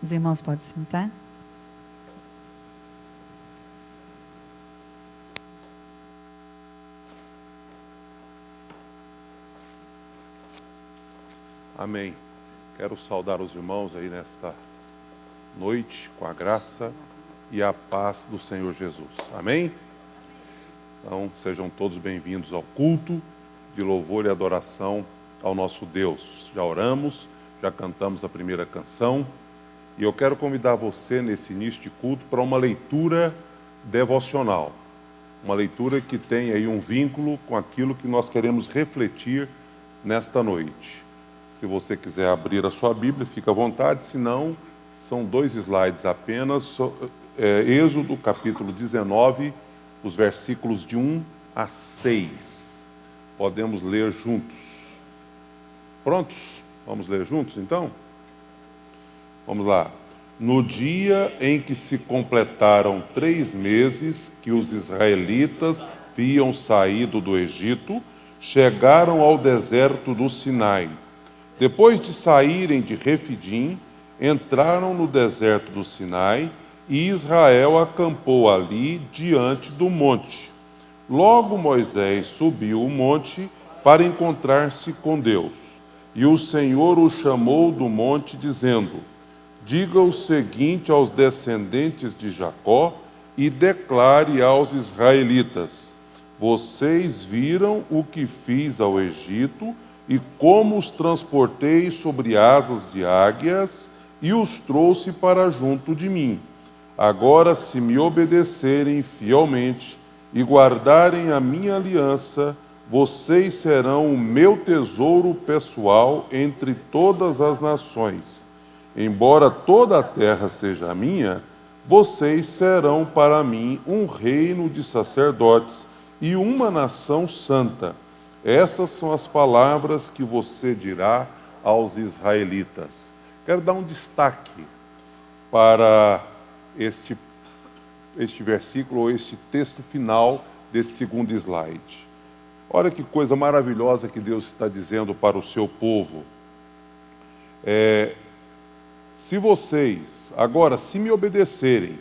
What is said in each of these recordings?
Os irmãos podem sentar. Amém. Quero saudar os irmãos aí nesta noite com a graça e a paz do Senhor Jesus. Amém? Então, sejam todos bem-vindos ao culto de louvor e adoração ao nosso Deus. Já oramos, já cantamos a primeira canção e eu quero convidar você nesse início de culto para uma leitura devocional. Uma leitura que tem aí um vínculo com aquilo que nós queremos refletir nesta noite. Se você quiser abrir a sua Bíblia, fica à vontade, se não, são 2 slides apenas. Êxodo, capítulo 19, os versículos de 1 a 6. Podemos ler juntos. Prontos? Vamos ler juntos, então? Vamos lá. No dia em que se completaram 3 meses que os israelitas haviam saído do Egito, chegaram ao deserto do Sinai. Depois de saírem de Refidim, entraram no deserto do Sinai e Israel acampou ali diante do monte. Logo Moisés subiu o monte para encontrar-se com Deus. E o Senhor o chamou do monte, dizendo: diga o seguinte aos descendentes de Jacó e declare aos israelitas: vocês viram o que fiz ao Egito e como os transportei sobre asas de águias e os trouxe para junto de mim. Agora, se me obedecerem fielmente e guardarem a minha aliança, vocês serão o meu tesouro pessoal entre todas as nações. Embora toda a terra seja minha, vocês serão para mim um reino de sacerdotes e uma nação santa. Essas são as palavras que você dirá aos israelitas. Quero dar um destaque para este versículo, ou este texto final desse segundo slide. Olha que coisa maravilhosa que Deus está dizendo para o seu povo. Se vocês, agora, se me obedecerem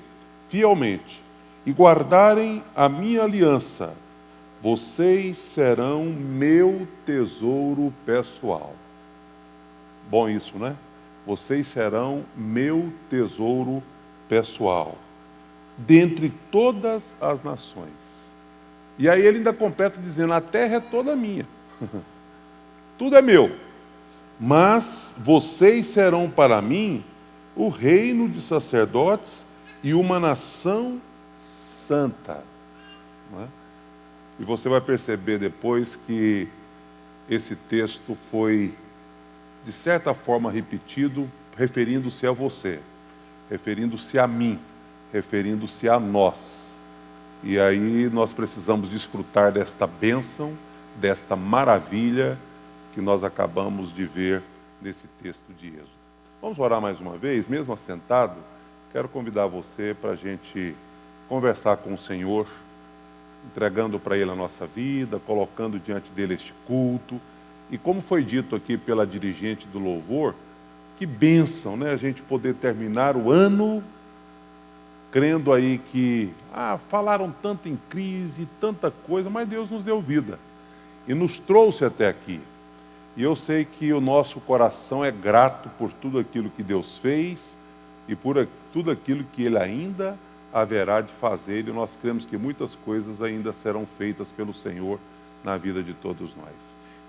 fielmente e guardarem a minha aliança, vocês serão meu tesouro pessoal. Bom isso, né? Vocês serão meu tesouro pessoal, dentre todas as nações. E aí ele ainda completa dizendo: a terra é toda minha. Tudo é meu. Mas vocês serão para mim o reino de sacerdotes e uma nação santa. Não é? E você vai perceber depois que esse texto foi, de certa forma, repetido, referindo-se a você, referindo-se a mim, referindo-se a nós. E aí nós precisamos desfrutar desta bênção, desta maravilha que nós acabamos de ver nesse texto de Êxodo. Vamos orar mais uma vez, mesmo assentado. Quero convidar você para a gente conversar com o Senhor, entregando para Ele a nossa vida, colocando diante dele este culto. E como foi dito aqui pela dirigente do louvor, que bênção, né? A gente poder terminar o ano crendo aí que, falaram tanto em crise, tanta coisa, mas Deus nos deu vida e nos trouxe até aqui. E eu sei que o nosso coração é grato por tudo aquilo que Deus fez e por tudo aquilo que Ele ainda haverá de fazer. E nós cremos que muitas coisas ainda serão feitas pelo Senhor na vida de todos nós.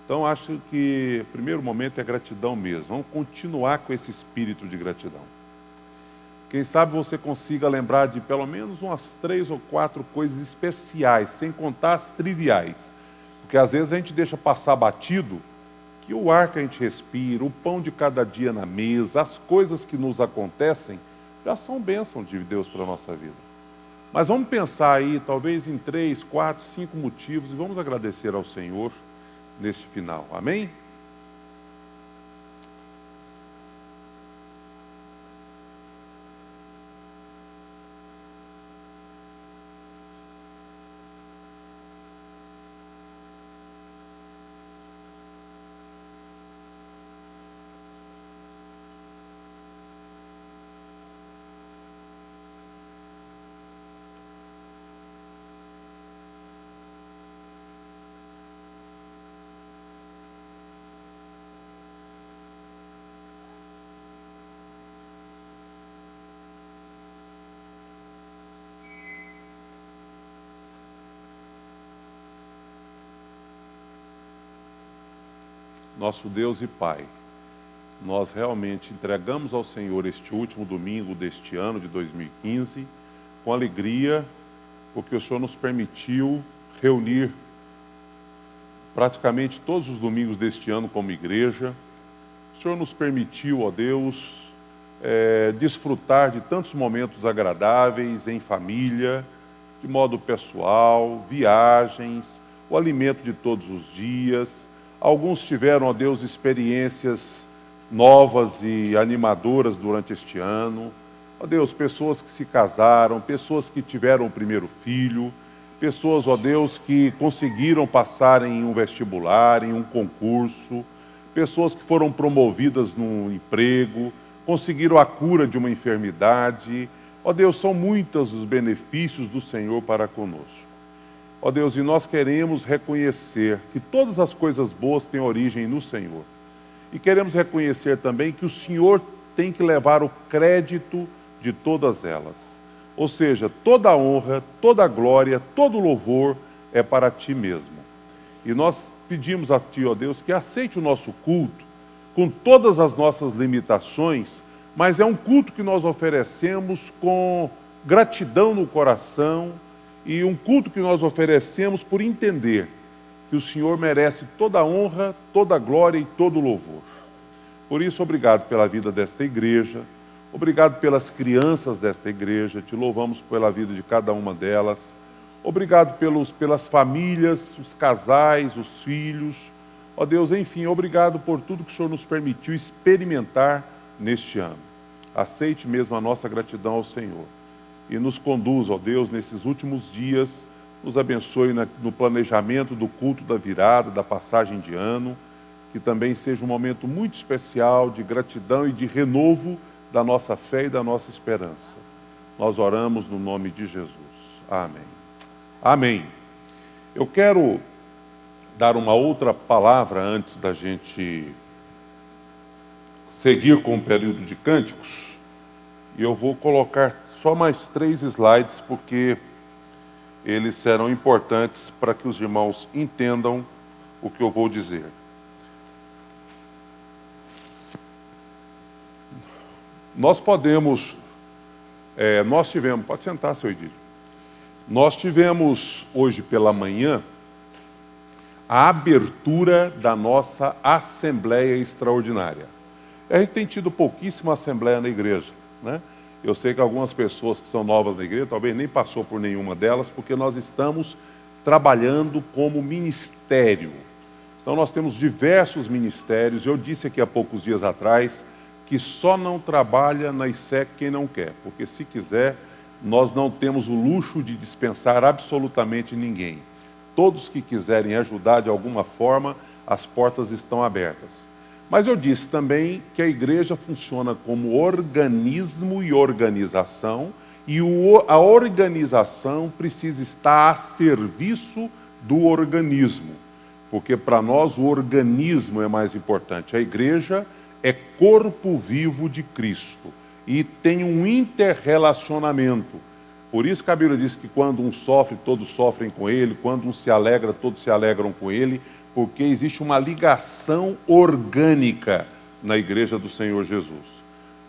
Então acho que o primeiro momento é gratidão mesmo. Vamos continuar com esse espírito de gratidão. Quem sabe você consiga lembrar de pelo menos umas 3 ou 4 coisas especiais, sem contar as triviais. Porque às vezes a gente deixa passar batido que o ar que a gente respira, o pão de cada dia na mesa, as coisas que nos acontecem, já são bênçãos de Deus para a nossa vida. Mas vamos pensar aí, talvez em 3, 4, 5 motivos, e vamos agradecer ao Senhor neste final. Amém? nosso Deus e Pai, nós realmente entregamos ao Senhor este último domingo deste ano de 2015 com alegria, porque o Senhor nos permitiu reunir praticamente todos os domingos deste ano como igreja. O Senhor nos permitiu, ó Deus, desfrutar de tantos momentos agradáveis em família, de modo pessoal, viagens, o alimento de todos os dias. Alguns tiveram, ó Deus, experiências novas e animadoras durante este ano. Ó Deus, pessoas que se casaram, pessoas que tiveram o primeiro filho, pessoas, ó Deus, que conseguiram passar em um vestibular, em um concurso, pessoas que foram promovidas num emprego, conseguiram a cura de uma enfermidade. Ó Deus, são muitos os benefícios do Senhor para conosco. Ó Deus, e nós queremos reconhecer que todas as coisas boas têm origem no Senhor. E queremos reconhecer também que o Senhor tem que levar o crédito de todas elas. Ou seja, toda a honra, toda a glória, todo o louvor é para Ti mesmo. E nós pedimos a Ti, ó Deus, que aceite o nosso culto, com todas as nossas limitações, mas é um culto que nós oferecemos com gratidão no coração, e um culto que nós oferecemos por entender que o Senhor merece toda a honra, toda a glória e todo o louvor. Por isso, obrigado pela vida desta igreja, obrigado pelas crianças desta igreja, te louvamos pela vida de cada uma delas, obrigado pelas famílias, os casais, os filhos, ó Deus, enfim, obrigado por tudo que o Senhor nos permitiu experimentar neste ano. Aceite mesmo a nossa gratidão ao Senhor e nos conduza, ó Deus, nesses últimos dias, nos abençoe no planejamento do culto da virada, da passagem de ano, que também seja um momento muito especial de gratidão e de renovo da nossa fé e da nossa esperança. Nós oramos no nome de Jesus. Amém. Amém. Eu quero dar uma outra palavra antes da gente seguir com o período de cânticos, e eu vou colocar só mais 3 slides, porque eles serão importantes para que os irmãos entendam o que eu vou dizer. Nós tivemos, pode sentar, seu Edílio. Nós tivemos hoje pela manhã a abertura da nossa Assembleia Extraordinária. A gente tem tido pouquíssima Assembleia na igreja, né? Eu sei que algumas pessoas que são novas na igreja, talvez nem passou por nenhuma delas, porque nós estamos trabalhando como ministério. Então nós temos diversos ministérios. Eu disse aqui há poucos dias atrás que só não trabalha na ISEC quem não quer, porque se quiser, nós não temos o luxo de dispensar absolutamente ninguém. Todos que quiserem ajudar de alguma forma, as portas estão abertas. Mas eu disse também que a igreja funciona como organismo e organização, e a organização precisa estar a serviço do organismo, porque para nós o organismo é mais importante. A igreja é corpo vivo de Cristo e tem um interrelacionamento. Por isso que a Bíblia diz que quando um sofre, todos sofrem com ele, quando um se alegra, todos se alegram com ele, porque existe uma ligação orgânica na igreja do Senhor Jesus.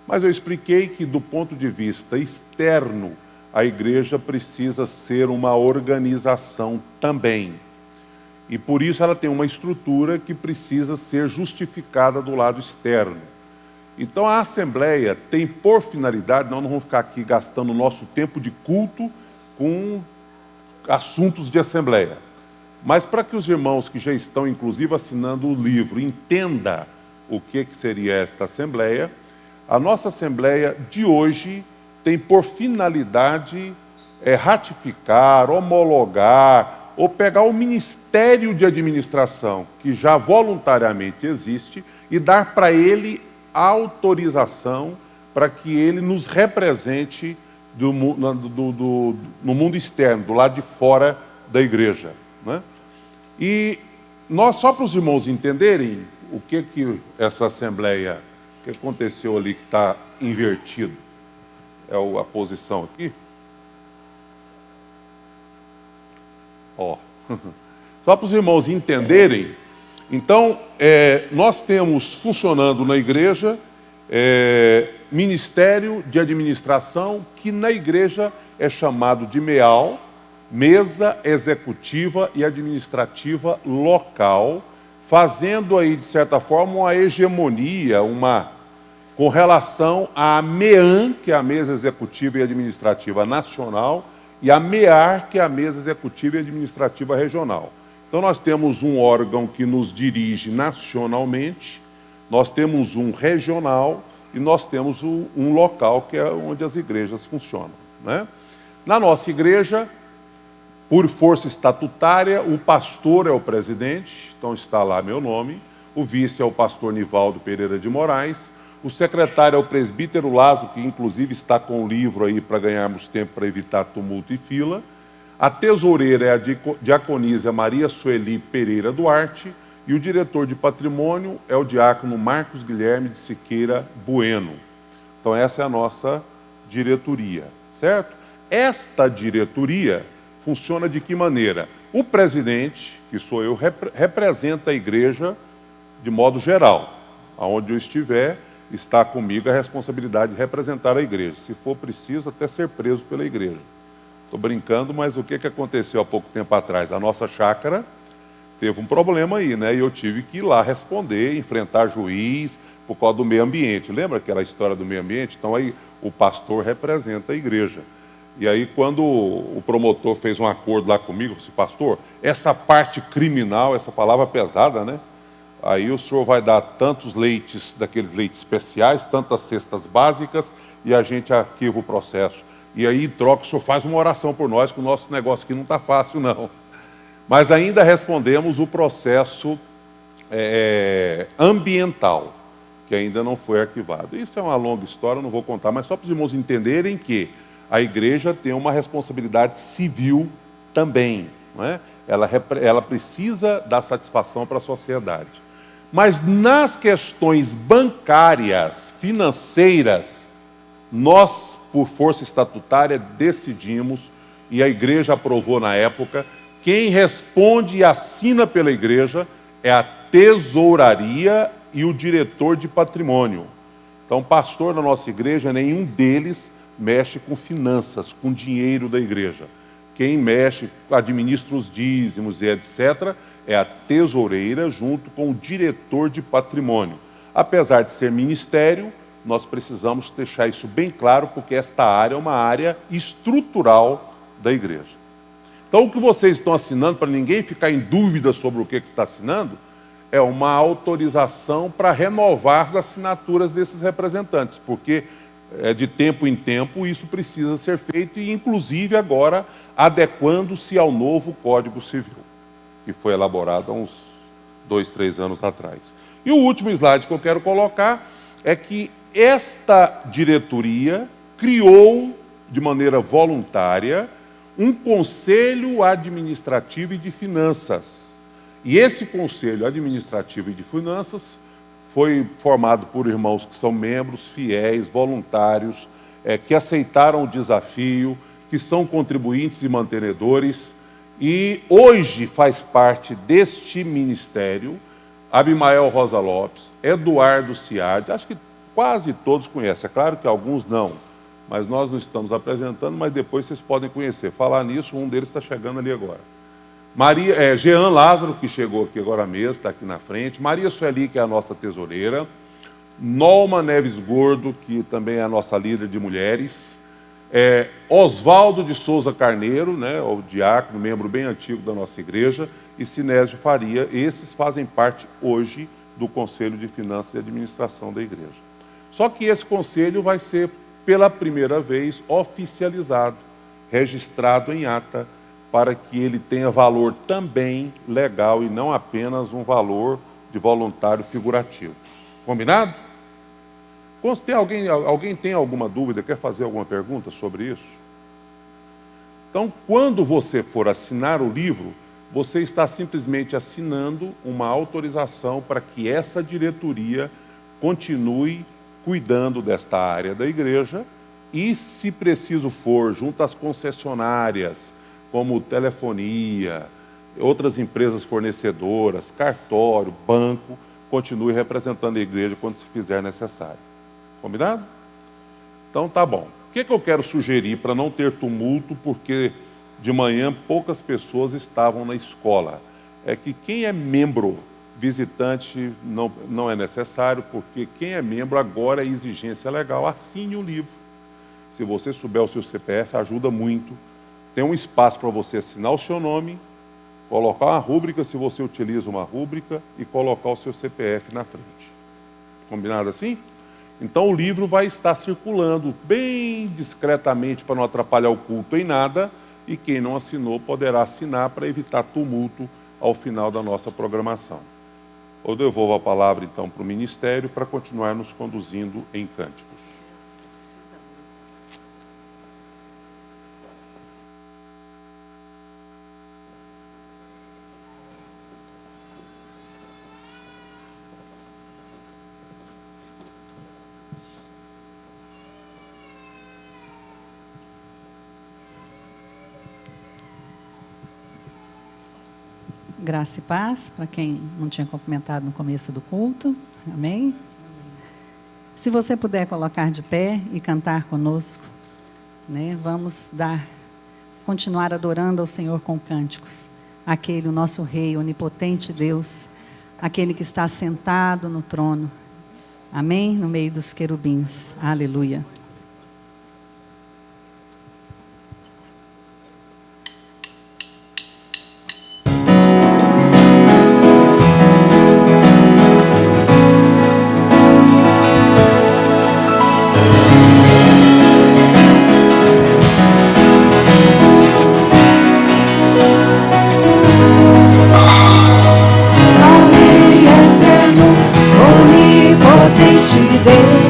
Mas eu expliquei que do ponto de vista externo, a igreja precisa ser uma organização também. E por isso ela tem uma estrutura que precisa ser justificada do lado externo. Então a Assembleia tem por finalidade, nós não vamos ficar aqui gastando o nosso tempo de culto com assuntos de Assembleia. Mas para que os irmãos que já estão, inclusive, assinando o livro, entendam o que seria esta Assembleia, a nossa Assembleia de hoje tem por finalidade ratificar, homologar, ou pegar o Ministério de Administração, que já voluntariamente existe, e dar para ele autorização para que ele nos represente no mundo externo, do lado de fora da igreja, né? E nós, só para os irmãos entenderem o que essa Assembleia, o que aconteceu ali que está invertido, é a posição aqui. Ó, só para os irmãos entenderem, Então, nós temos funcionando na igreja Ministério de Administração, que na igreja é chamado de MEAL, Mesa Executiva e Administrativa Local, fazendo aí, de certa forma, uma hegemonia, com relação à MEAN, que é a Mesa Executiva e Administrativa Nacional, e a MEAR, que é a Mesa Executiva e Administrativa Regional. Então nós temos um órgão que nos dirige nacionalmente, nós temos um regional e nós temos um local, que é onde as igrejas funcionam, né? Na nossa igreja, por força estatutária, o pastor é o presidente, então está lá meu nome, o vice é o pastor Nivaldo Pereira de Moraes, o secretário é o presbítero Lázaro, que inclusive está com o livro aí para ganharmos tempo para evitar tumulto e fila, a tesoureira é a diaconisa Maria Sueli Pereira Duarte, e o diretor de patrimônio é o diácono Marcos Guilherme de Siqueira Bueno. Então essa é a nossa diretoria, certo? Esta diretoria funciona de que maneira? O presidente, que sou eu, representa a igreja de modo geral. Aonde eu estiver, está comigo a responsabilidade de representar a igreja. Se for preciso, até ser preso pela igreja. Estou brincando, mas o que aconteceu há pouco tempo atrás? A nossa chácara teve um problema aí, né? E eu tive que ir lá responder, enfrentar juiz, por causa do meio ambiente. Lembra aquela história do meio ambiente? Então aí o pastor representa a igreja. E aí, quando o promotor fez um acordo lá comigo, eu disse, pastor, essa parte criminal, essa palavra pesada, né? Aí o senhor vai dar tantos leites, daqueles leites especiais, tantas cestas básicas, e a gente arquiva o processo. E aí, em troca, o senhor faz uma oração por nós, que o nosso negócio aqui não está fácil, não. Mas ainda respondemos o processo ambiental, que ainda não foi arquivado. Isso é uma longa história, não vou contar, mas só para os irmãos entenderem que a igreja tem uma responsabilidade civil também, não é? Ela precisa dar satisfação para a sociedade. Mas nas questões bancárias, financeiras, nós, por força estatutária, decidimos, e a igreja aprovou na época, quem responde e assina pela igreja é a tesouraria e o diretor de patrimônio. Então, pastor da nossa igreja, nenhum deles mexe com finanças, com dinheiro da igreja. Quem mexe, administra os dízimos e etc., é a tesoureira junto com o diretor de patrimônio. Apesar de ser ministério, nós precisamos deixar isso bem claro, porque esta área é uma área estrutural da igreja. Então, o que vocês estão assinando, para ninguém ficar em dúvida sobre o que está assinando, é uma autorização para renovar as assinaturas desses representantes, porque de tempo em tempo isso precisa ser feito, e inclusive agora adequando-se ao novo Código Civil, que foi elaborado há uns 2, 3 anos atrás. E o último slide que eu quero colocar é que esta diretoria criou, de maneira voluntária, um Conselho Administrativo e de Finanças. E esse Conselho Administrativo e de Finanças foi formado por irmãos que são membros, fiéis, voluntários, que aceitaram o desafio, que são contribuintes e mantenedores, e hoje faz parte deste ministério Abimael Rosa Lopes, Eduardo Ciad, acho que quase todos conhecem, é claro que alguns não, mas nós não estamos apresentando, mas depois vocês podem conhecer. Falar nisso, um deles está chegando ali agora. Jean Lázaro, que chegou aqui agora mesmo, está aqui na frente. Maria Sueli, que é a nossa tesoureira. Nolma Neves Gordo, que também é a nossa líder de mulheres. Oswaldo de Souza Carneiro, né, o diácono, membro bem antigo da nossa igreja. E Sinésio Faria. Esses fazem parte hoje do Conselho de Finanças e Administração da igreja. Só que esse conselho vai ser, pela primeira vez, oficializado, registrado em ata, para que ele tenha valor também legal e não apenas um valor de voluntário figurativo. Combinado? Alguém tem alguma dúvida, quer fazer alguma pergunta sobre isso? Então, quando você for assinar o livro, você está simplesmente assinando uma autorização para que essa diretoria continue cuidando desta área da igreja e, se preciso for, junto às concessionárias, como telefonia, outras empresas fornecedoras, cartório, banco, continue representando a igreja quando se fizer necessário. Combinado? Então tá bom. O que eu quero sugerir para não ter tumulto, porque de manhã poucas pessoas estavam na escola? É que quem é membro, visitante, não é necessário, porque quem é membro agora é exigência legal. Assine o livro. Se você souber o seu CPF, ajuda muito. Tem um espaço para você assinar o seu nome, colocar uma rúbrica, se você utiliza uma rúbrica, e colocar o seu CPF na frente. Combinado assim? Então o livro vai estar circulando bem discretamente para não atrapalhar o culto em nada, e quem não assinou poderá assinar para evitar tumulto ao final da nossa programação. Eu devolvo a palavra então para o ministério para continuar nos conduzindo em cânticos. Graça e paz, para quem não tinha cumprimentado no começo do culto. Amém? Se você puder colocar de pé e cantar conosco, né? Vamos continuar adorando ao Senhor com cânticos. Aquele, o nosso Rei, onipotente Deus, aquele que está sentado no trono. Amém? No meio dos querubins. Aleluia. Onipotente Deus.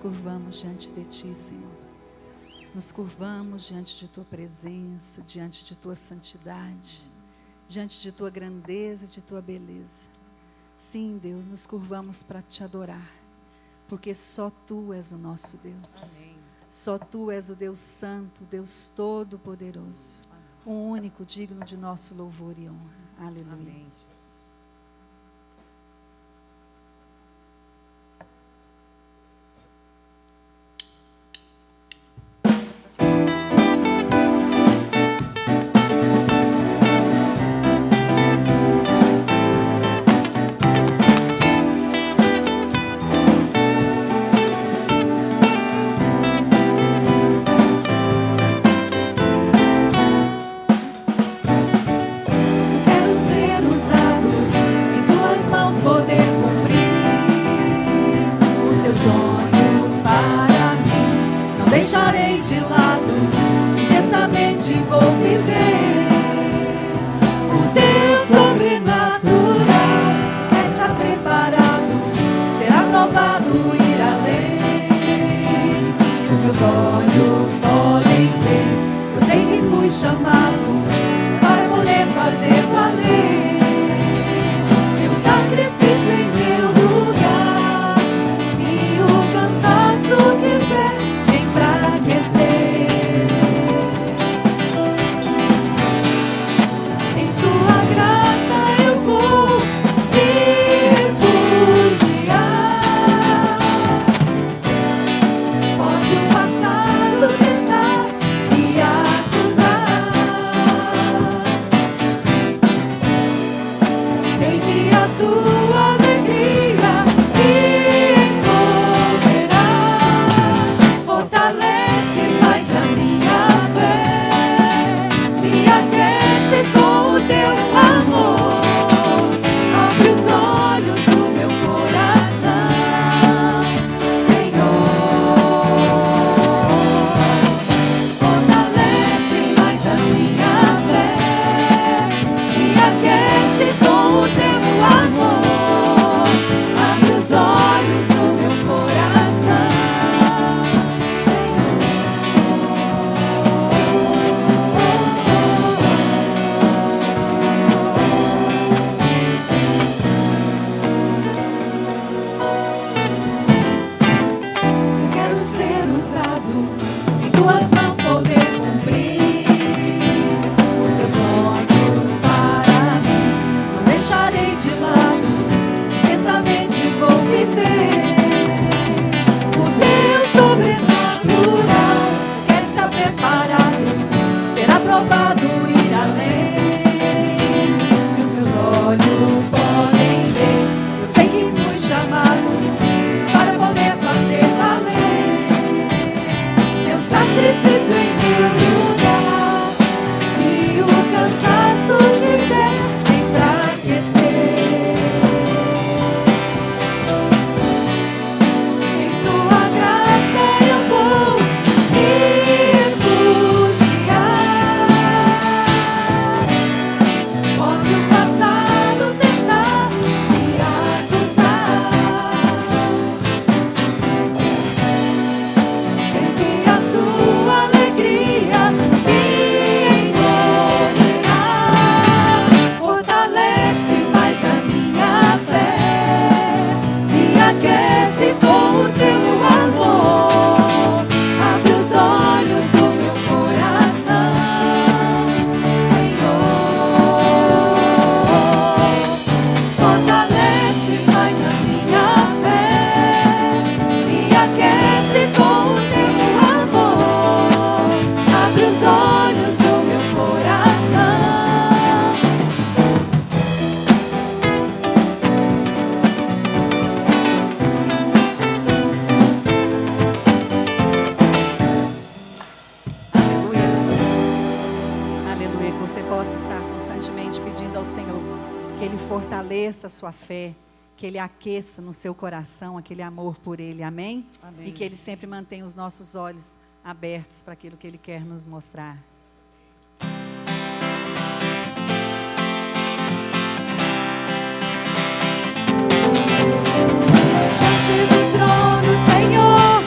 curvamos diante de Ti, Senhor. Nos curvamos diante de Tua presença, diante de Tua santidade, diante de Tua grandeza e de Tua beleza. Sim, Deus, nos curvamos para Te adorar, porque só Tu és o nosso Deus. Amém. Só Tu és o Deus Santo, Deus Todo-Poderoso, o único digno de nosso louvor e honra. Aleluia. Amém. Quero ser usado em Tuas mãos, poder cumprir os Teus sonhos para mim. Não deixarei de lado, intensamente vou viver. O Deus sobrenatural quer estar preparado, ser aprovado, ir além. Os meus olhos podem ver, eu sei que fui chamado para poder fazer valer. Meu sacrifício em meu lugar. Se o cansaço quiser me enfraquecer, em Tua graça eu vou me refugiar. Pode o passado tentar me acusar, sei que a Tua alegria me envolverá. Fortalece mais a minha fé, me aquece com o Teu amor. Abre os olhos do meu coração, Senhor. Fortalece mais a minha fé, me aquece com o Teu amor. Abre os olhos do meu coração, eu quero ser usado em Tuas mãos, poder cumprir os Teus sonhos para mim. Não deixarei de lado, intensamente vou viver. O Deus sobrenatural quer estar preparado, ser aprovado, ir além. Que os meus olhos podem ver, eu sei que fui chamado para poder fazer valer. Meu sacrifício em meu lugar. Se o cansaço quiser me enfraquecer, em Tua graça eu vou me refugiar. Pode o passado tentar me acusar, sei que a Tua alegria me envolverá. Fortalece mais a minha fé, me aquece com o Teu amor. Abre os olhos do meu coração, Senhor. Fortalece mais a minha fé, me aquece com o Teu amor. Abre os olhos do meu coração. Aleluia. Aleluia. Que você possa estar constantemente pedindo ao Senhor que Ele fortaleça a sua fé, que Ele aqueça no seu coração aquele amor por Ele. Amém? Amém. E que Ele sempre mantenha os nossos olhos abertos para aquilo que Ele quer nos mostrar. Diante do trono, Senhor,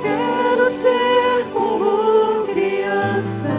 Quero ser como criança.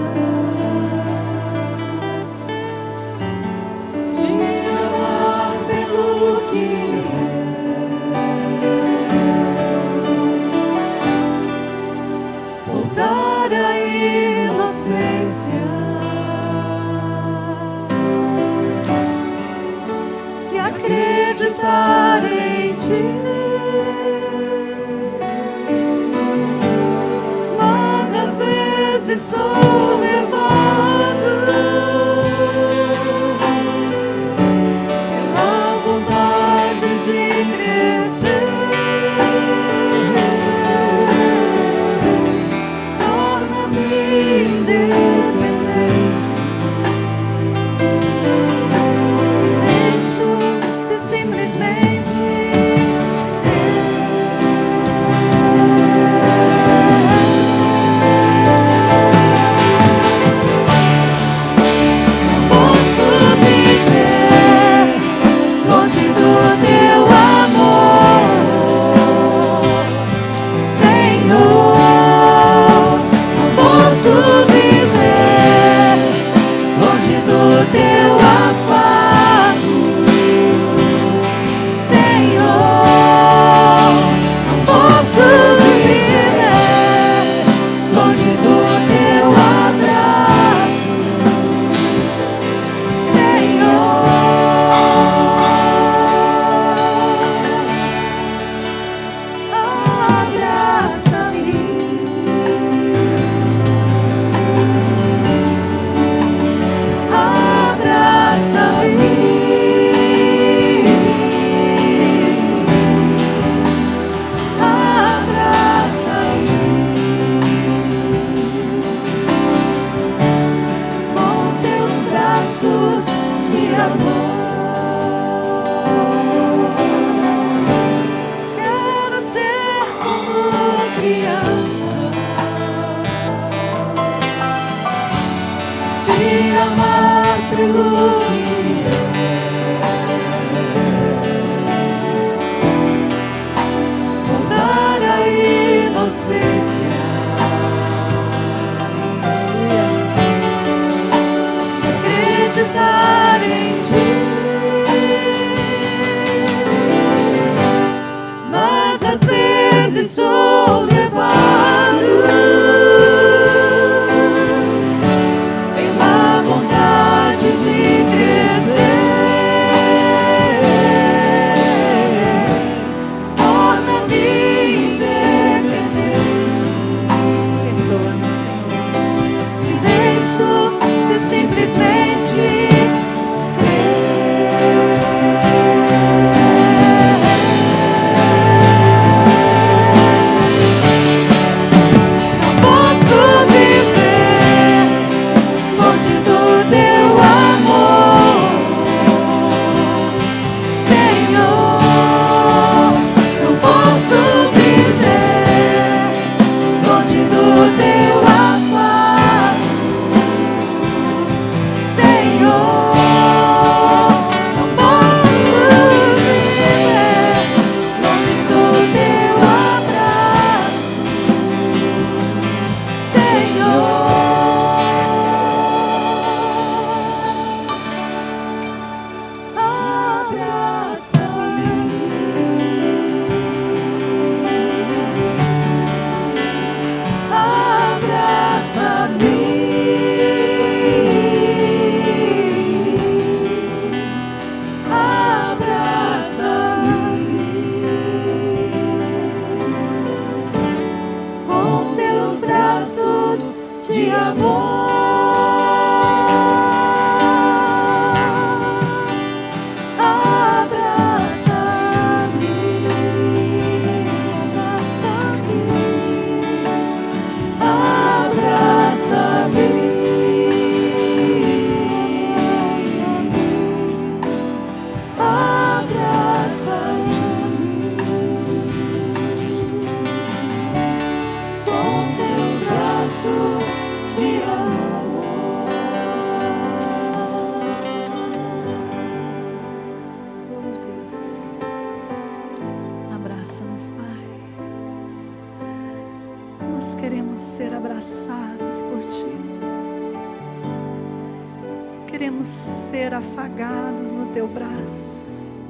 Queremos ser afagados no teu braço.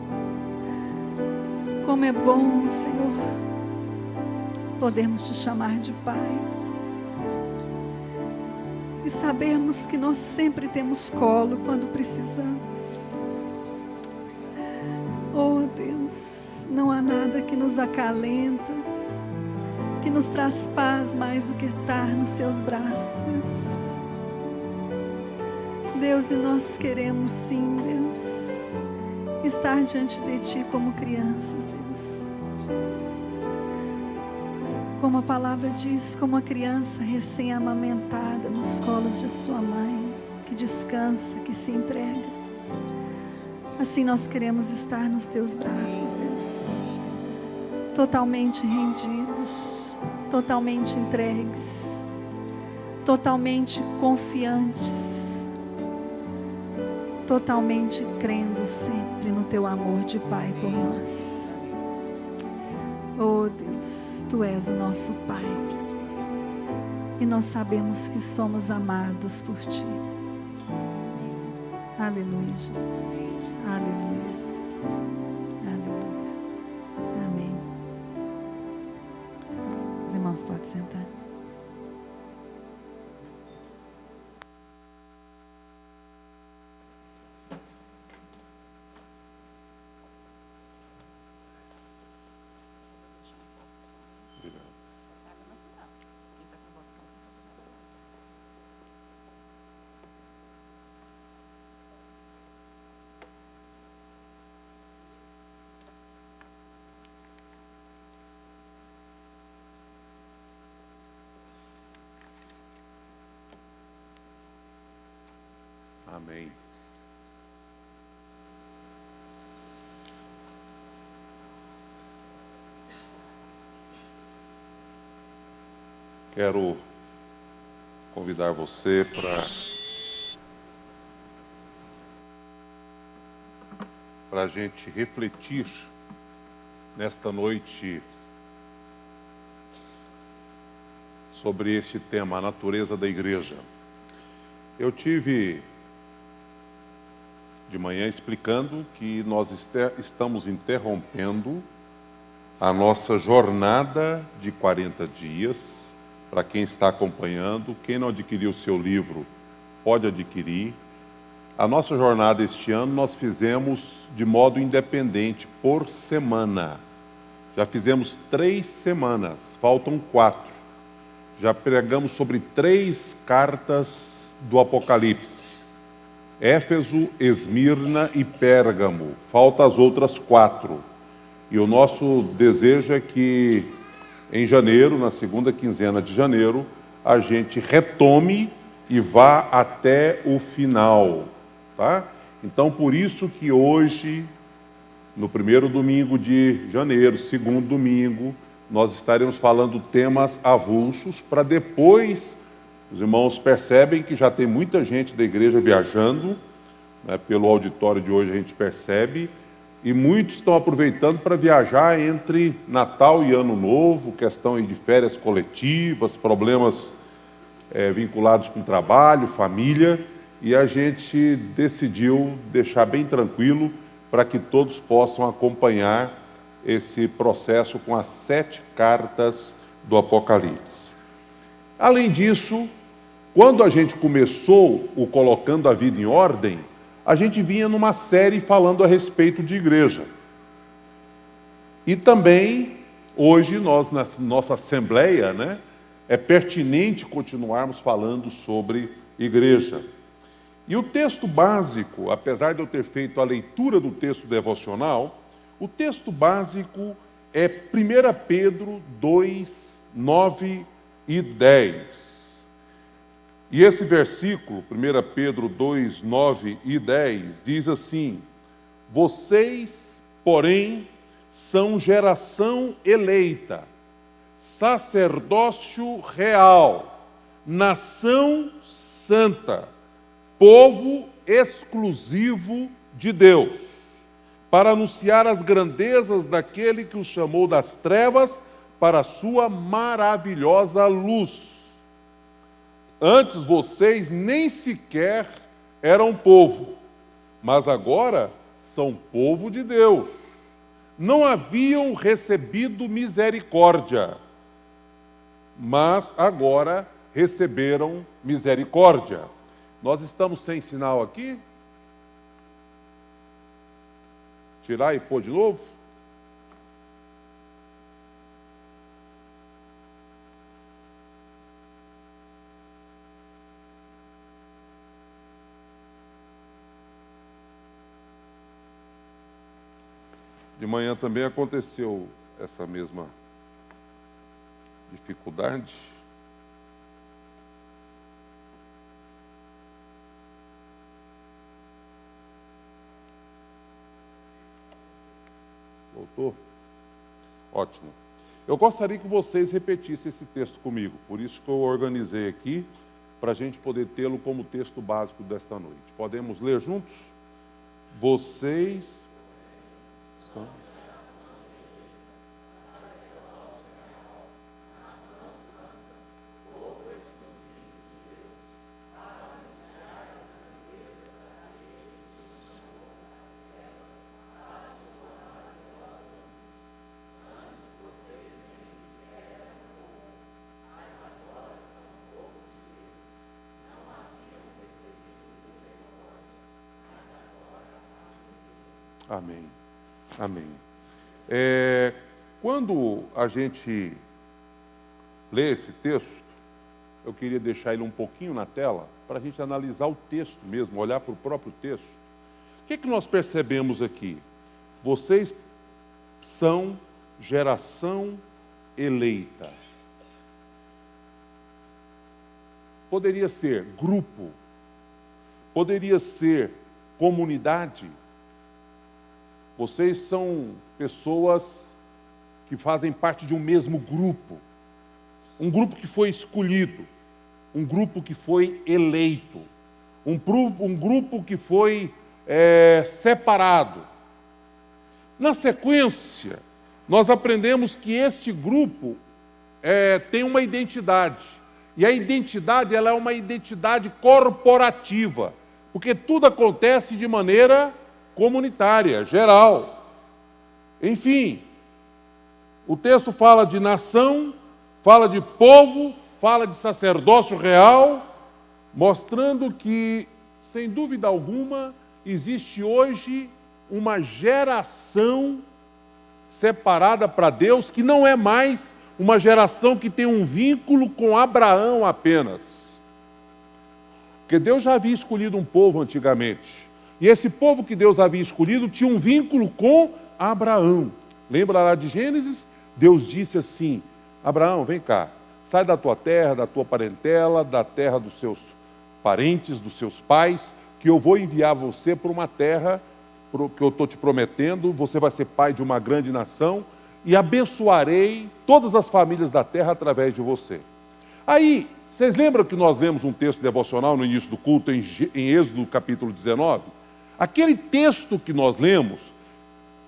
Como é bom, Senhor, podermos te chamar de Pai e sabermos que nós sempre temos colo quando precisamos. Oh Deus, não há nada que nos acalenta, que nos traz paz mais do que estar nos seus braços, Deus. Deus, e nós queremos sim, Deus, estar diante de Ti como crianças, Deus. Como a palavra diz, como a criança recém-amamentada nos colos de sua mãe, que descansa, que se entrega. Assim nós queremos estar nos Teus braços, Deus. Totalmente rendidos, totalmente entregues, totalmente confiantes, totalmente crendo sempre no Teu amor de Pai por nós. Oh Deus, Tu és o nosso Pai e nós sabemos que somos amados por Ti. Aleluia, Jesus. Aleluia. Aleluia. Amém. Os irmãos podem sentar. Amém. Quero convidar você para para a gente refletir nesta noite sobre este tema, a natureza da igreja. Eu tive de manhã explicando que nós estamos interrompendo a nossa jornada de 40 dias. Para quem está acompanhando, quem não adquiriu o seu livro, pode adquirir. A nossa jornada este ano nós fizemos de modo independente, por semana. Já fizemos 3 semanas, faltam 4. Já pregamos sobre 3 cartas do Apocalipse. Éfeso, Esmirna e Pérgamo. Faltam as outras 4. E o nosso desejo é que em janeiro, na segunda quinzena de janeiro, a gente retome e vá até o final. Tá? Então, por isso que hoje, no primeiro domingo de janeiro, segundo domingo, nós estaremos falando temas avulsos, para depois, os irmãos percebem que já tem muita gente da igreja viajando, né, pelo auditório de hoje a gente percebe, e muitos estão aproveitando para viajar entre Natal e Ano Novo, questão aí de férias coletivas, problemas vinculados com trabalho, família, e a gente decidiu deixar bem tranquilo para que todos possam acompanhar esse processo com as 7 cartas do Apocalipse. Além disso, quando a gente começou o Colocando a Vida em Ordem, a gente vinha numa série falando a respeito de igreja. E também, hoje, nós, na nossa assembleia, né, é pertinente continuarmos falando sobre igreja. E o texto básico, apesar de eu ter feito a leitura do texto devocional, o texto básico é 1 Pedro 2, 9 e 10. E esse versículo, 1 Pedro 2, 9 e 10, diz assim: vocês, porém, são geração eleita, sacerdócio real, nação santa, povo exclusivo de Deus, para anunciar as grandezas daquele que os chamou das trevas para a sua maravilhosa luz. Antes vocês nem sequer eram povo, mas agora são povo de Deus. Não haviam recebido misericórdia, mas agora receberam misericórdia. Nós estamos sem sinal aqui? Tirar e pôr de novo? De manhã também aconteceu essa mesma dificuldade. Voltou? Ótimo. Eu gostaria que vocês repetissem esse texto comigo, por isso que eu organizei aqui, para a gente poder tê-lo como texto básico desta noite. Podemos ler juntos? Vocês são... Amém. Amém. Quando a gente lê esse texto, eu queria deixar ele um pouquinho na tela, para a gente analisar o texto mesmo, olhar para o próprio texto. O que nós percebemos aqui? Vocês são geração eleita. Poderia ser grupo, poderia ser comunidade. Vocês são pessoas que fazem parte de um mesmo grupo. Um grupo que foi escolhido. Um grupo que foi eleito. Um grupo que foi separado. Na sequência, nós aprendemos que este grupo tem uma identidade. E a identidade, ela é uma identidade corporativa, porque tudo acontece de maneira comunitária, geral. Enfim, o texto fala de nação, fala de povo, fala de sacerdócio real, mostrando que, sem dúvida alguma, existe hoje uma geração separada para Deus, que não é mais uma geração que tem um vínculo com Abraão apenas. Porque Deus já havia escolhido um povo antigamente. E esse povo que Deus havia escolhido tinha um vínculo com Abraão. Lembra lá de Gênesis? Deus disse assim: Abraão, vem cá, sai da tua terra, da tua parentela, da terra dos seus parentes, dos seus pais, que eu vou enviar você para uma terra que eu estou te prometendo, você vai ser pai de uma grande nação, e abençoarei todas as famílias da terra através de você. Aí, vocês lembram que nós lemos um texto devocional no início do culto, em Êxodo capítulo 19? Aquele texto que nós lemos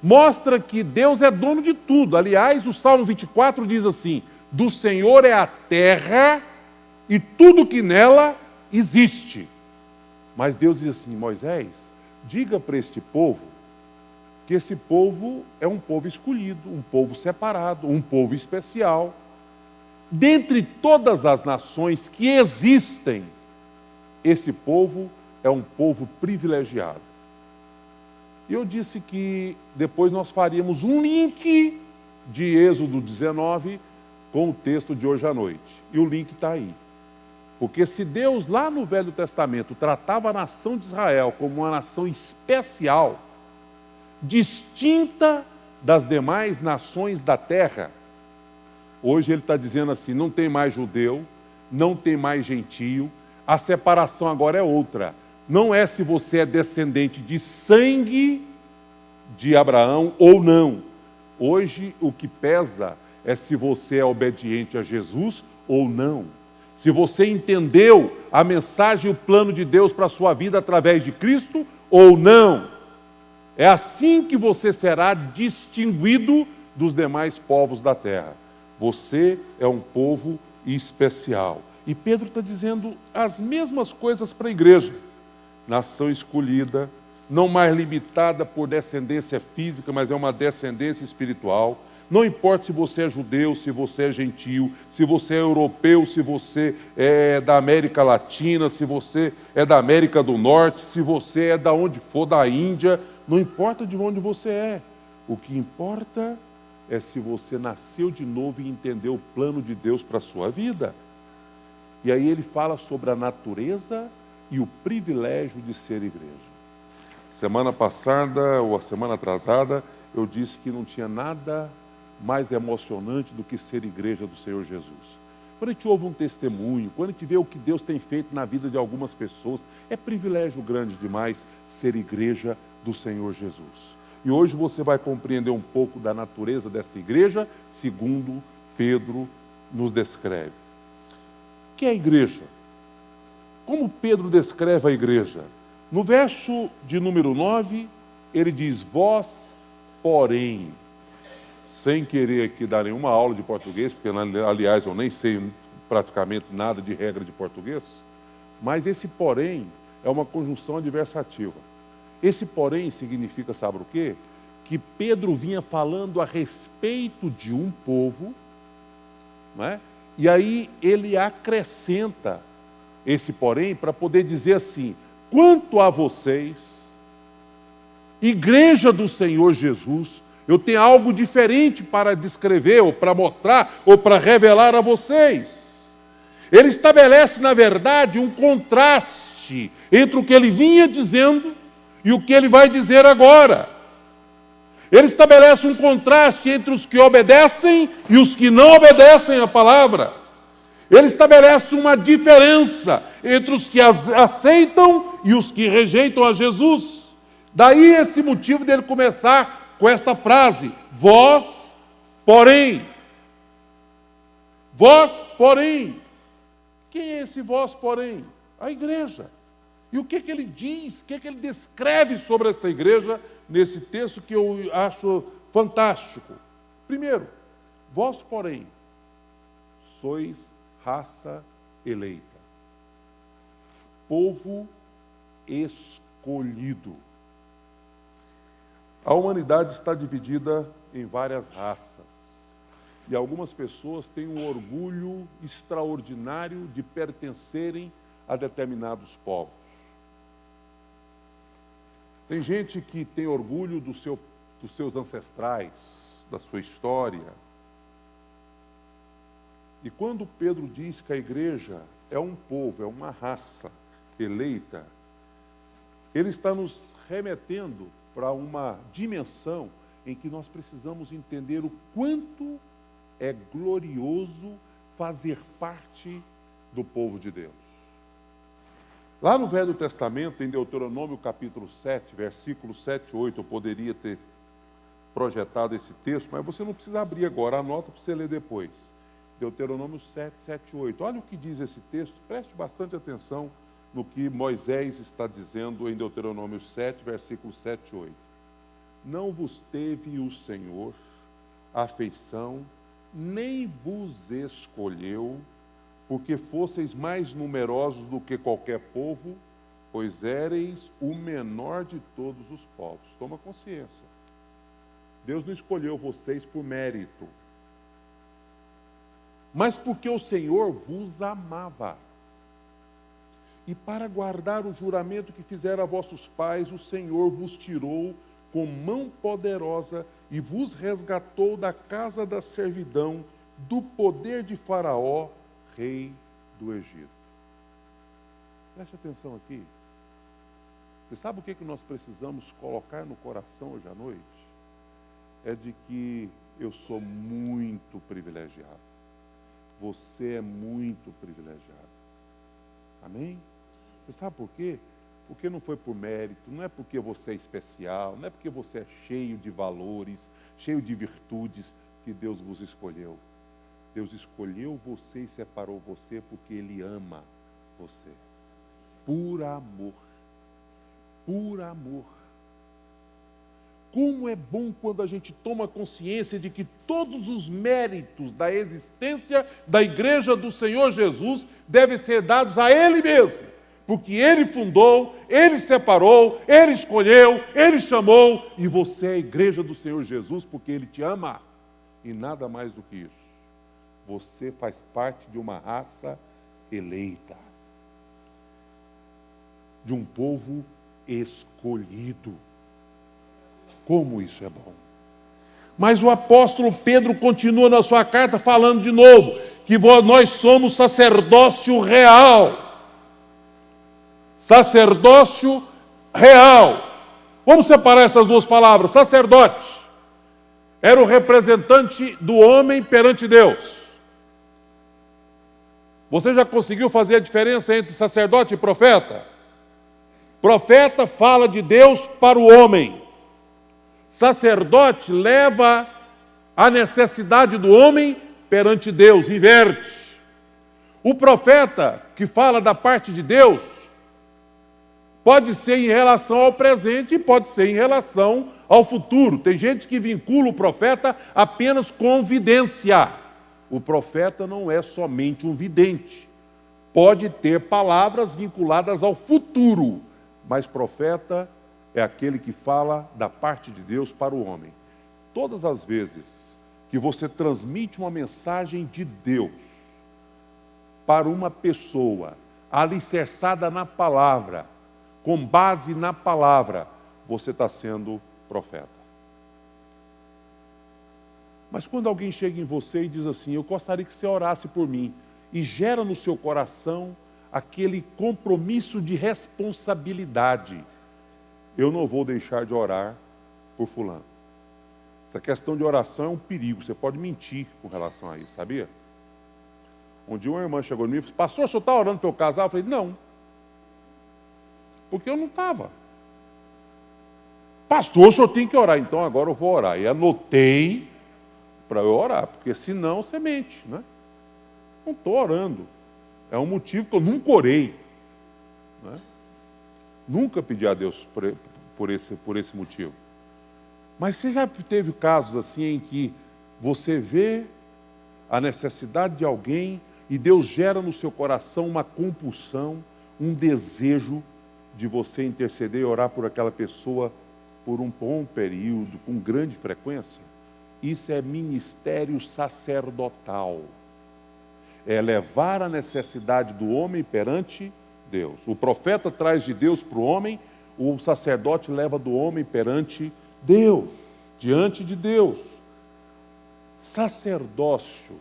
mostra que Deus é dono de tudo. Aliás, o Salmo 24 diz assim: do Senhor é a terra e tudo que nela existe. Mas Deus diz assim: Moisés, diga para este povo que esse povo é um povo escolhido, um povo separado, um povo especial. Dentre todas as nações que existem, esse povo é um povo privilegiado. E eu disse que depois nós faríamos um link de Êxodo 19 com o texto de hoje à noite. E o link está aí. Porque se Deus lá no Velho Testamento tratava a nação de Israel como uma nação especial, distinta das demais nações da terra, hoje ele está dizendo assim: não tem mais judeu, não tem mais gentio, a separação agora é outra. Não é se você é descendente de sangue de Abraão ou não. Hoje o que pesa é se você é obediente a Jesus ou não. Se você entendeu a mensagem e o plano de Deus para a sua vida através de Cristo ou não. É assim que você será distinguido dos demais povos da terra. Você é um povo especial. E Pedro está dizendo as mesmas coisas para a igreja. Nação escolhida, não mais limitada por descendência física, mas é uma descendência espiritual. Não importa se você é judeu, se você é gentio, se você é europeu, se você é da América Latina, se você é da América do Norte, se você é da onde for, da Índia, não importa de onde você é. O que importa é se você nasceu de novo e entendeu o plano de Deus para a sua vida. E aí ele fala sobre a natureza e o privilégio de ser igreja. Semana passada, ou a semana atrasada, eu disse que não tinha nada mais emocionante do que ser igreja do Senhor Jesus. Quando a gente ouve um testemunho, quando a gente vê o que Deus tem feito na vida de algumas pessoas, é privilégio grande demais ser igreja do Senhor Jesus. E hoje você vai compreender um pouco da natureza desta igreja, segundo Pedro nos descreve. O que é a igreja? Como Pedro descreve a igreja? No verso de número 9, ele diz: vós, porém, sem querer aqui dar nenhuma aula de português, porque, aliás, eu nem sei praticamente nada de regra de português, mas esse porém é uma conjunção adversativa. Esse porém significa, sabe o quê? Que Pedro vinha falando a respeito de um povo, não é? E aí ele acrescenta esse porém para poder dizer assim: quanto a vocês, igreja do Senhor Jesus, eu tenho algo diferente para descrever, ou para mostrar, ou para revelar a vocês. Ele estabelece, na verdade, um contraste entre o que ele vinha dizendo e o que ele vai dizer agora. Ele estabelece um contraste entre os que obedecem e os que não obedecem à palavra. Ele estabelece uma diferença entre os que aceitam e os que rejeitam a Jesus. Daí esse motivo dele começar com esta frase: vós, porém. Vós, porém. Quem é esse vós, porém? A igreja. E o que ele diz, o que ele descreve sobre esta igreja nesse texto que eu acho fantástico. Primeiro, vós, porém, sois raça eleita, povo escolhido. A humanidade está dividida em várias raças. E algumas pessoas têm um orgulho extraordinário de pertencerem a determinados povos. Tem gente que tem orgulho dos seus ancestrais, da sua história. E quando Pedro diz que a igreja é um povo, é uma raça eleita, ele está nos remetendo para uma dimensão em que nós precisamos entender o quanto é glorioso fazer parte do povo de Deus. Lá no Velho Testamento, em Deuteronômio capítulo 7, versículos 7 e 8, eu poderia ter projetado esse texto, mas você não precisa abrir agora, anota para você ler depois. Deuteronômio 7, 7 e 8. Olha o que diz esse texto, preste bastante atenção no que Moisés está dizendo em Deuteronômio 7, versículos 7 e 8. Não vos teve o Senhor afeição, nem vos escolheu, porque fosseis mais numerosos do que qualquer povo, pois éreis o menor de todos os povos. Toma consciência. Deus não escolheu vocês por mérito, mas porque o Senhor vos amava. E para guardar o juramento que fizeram a vossos pais, o Senhor vos tirou com mão poderosa e vos resgatou da casa da servidão, do poder de Faraó, rei do Egito. Preste atenção aqui. Você sabe o que nós precisamos colocar no coração hoje à noite? É de que eu sou muito privilegiado. Você é muito privilegiado. Amém? Você sabe por quê? Porque não foi por mérito, não é porque você é especial, não é porque você é cheio de valores, cheio de virtudes que Deus vos escolheu. Deus escolheu você e separou você porque Ele ama você. Por amor. Por amor. Como é bom quando a gente toma consciência de que todos os méritos da existência da igreja do Senhor Jesus devem ser dados a Ele mesmo. Porque Ele fundou, Ele separou, Ele escolheu, Ele chamou, e você é a igreja do Senhor Jesus porque Ele te ama. E nada mais do que isso. Você faz parte de uma raça eleita. De um povo escolhido. Como isso é bom. Mas o apóstolo Pedro continua na sua carta falando de novo, que nós somos sacerdócio real. Sacerdócio real. Vamos separar essas duas palavras. Sacerdote era o representante do homem perante Deus. Você já conseguiu fazer a diferença entre sacerdote e profeta? Profeta fala de Deus para o homem. Sacerdote leva a necessidade do homem perante Deus, inverte. O profeta que fala da parte de Deus pode ser em relação ao presente e pode ser em relação ao futuro. Tem gente que vincula o profeta apenas com vidência. O profeta não é somente um vidente. Pode ter palavras vinculadas ao futuro, mas profeta é aquele que fala da parte de Deus para o homem. Todas as vezes que você transmite uma mensagem de Deus para uma pessoa alicerçada na palavra, com base na palavra, você está sendo profeta. Mas quando alguém chega em você e diz assim, eu gostaria que você orasse por mim, e gera no seu coração aquele compromisso de responsabilidade, eu não vou deixar de orar por fulano. Essa questão de oração é um perigo, você pode mentir com relação a isso, sabia? Um dia uma irmã chegou em mim e disse, pastor, o senhor está orando pelo casal? Eu falei, não. Porque eu não estava. Pastor, o senhor tem que orar. Então agora eu vou orar. E anotei para eu orar, porque senão você mente, né? Não estou orando. É um motivo que eu nunca orei. Né? Nunca pedi a Deus por esse motivo. Mas você já teve casos assim em que você vê a necessidade de alguém e Deus gera no seu coração uma compulsão, um desejo de você interceder e orar por aquela pessoa por um bom período, com grande frequência? Isso é ministério sacerdotal. É levar a necessidade do homem perante Deus. O profeta traz de Deus para o homem, o sacerdote leva do homem perante Deus, diante de Deus. Sacerdócio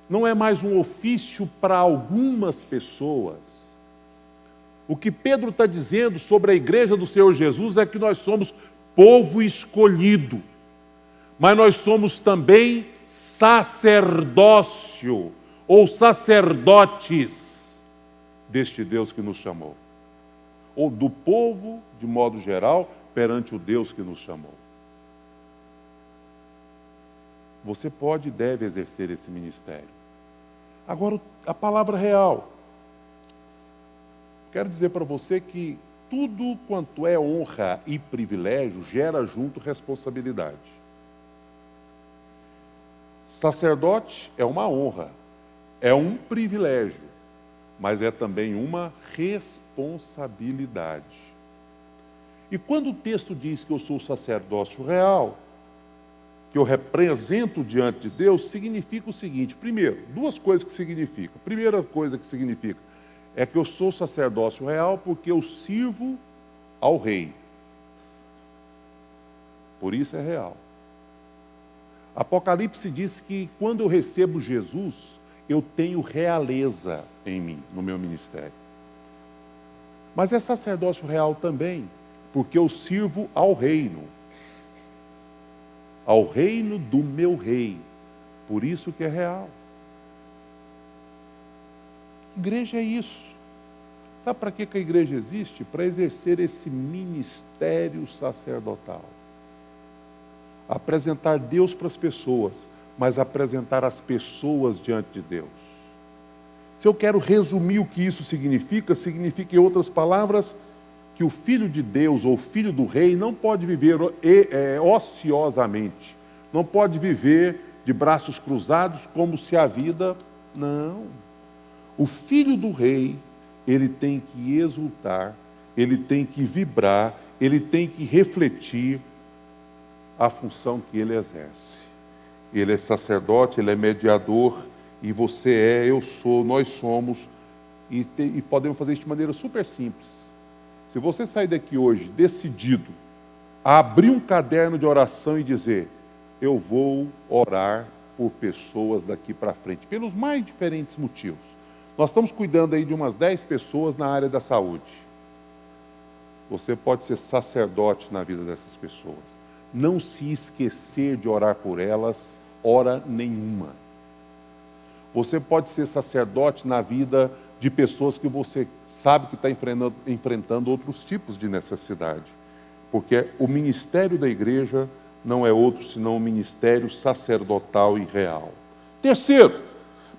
não é mais um ofício para algumas pessoas. O que Pedro está dizendo sobre a igreja do Senhor Jesus é que nós somos povo escolhido, mas nós somos também sacerdócio, ou sacerdotes deste Deus que nos chamou, ou do povo, de modo geral, perante o Deus que nos chamou. Você pode e deve exercer esse ministério. Agora, a palavra real. Quero dizer para você que tudo quanto é honra e privilégio gera junto responsabilidade. Sacerdote é uma honra, é um privilégio, mas é também uma responsabilidade. E quando o texto diz que eu sou sacerdócio real, que eu represento diante de Deus, significa o seguinte: primeiro, duas coisas que significa. Primeira coisa que significa é que eu sou sacerdócio real porque eu sirvo ao rei. Por isso é real. Apocalipse diz que quando eu recebo Jesus, eu tenho realeza em mim, no meu ministério. Mas é sacerdócio real também, porque eu sirvo ao reino do meu rei. Por isso que é real. Igreja é isso. Sabe para que a igreja existe? Para exercer esse ministério sacerdotal. Apresentar Deus para as pessoas, mas apresentar as pessoas diante de Deus. Se eu quero resumir o que isso significa, significa, em outras palavras, que o Filho de Deus ou Filho do Rei não pode viver ociosamente, não pode viver de braços cruzados como se a vida... Não. O Filho do Rei, ele tem que exultar, ele tem que vibrar, ele tem que refletir a função que ele exerce. Ele é sacerdote, ele é mediador, e você é, eu sou, nós somos, e podemos fazer isso de maneira super simples. Se você sair daqui hoje decidido a abrir um caderno de oração e dizer: eu vou orar por pessoas daqui para frente, pelos mais diferentes motivos. Nós estamos cuidando aí de umas 10 pessoas na área da saúde. Você pode ser sacerdote na vida dessas pessoas. Não se esquecer de orar por elas, hora nenhuma. Você pode ser sacerdote na vida de pessoas que você sabe que está enfrentando outros tipos de necessidade. Porque o ministério da igreja não é outro senão o ministério sacerdotal e real. Terceiro,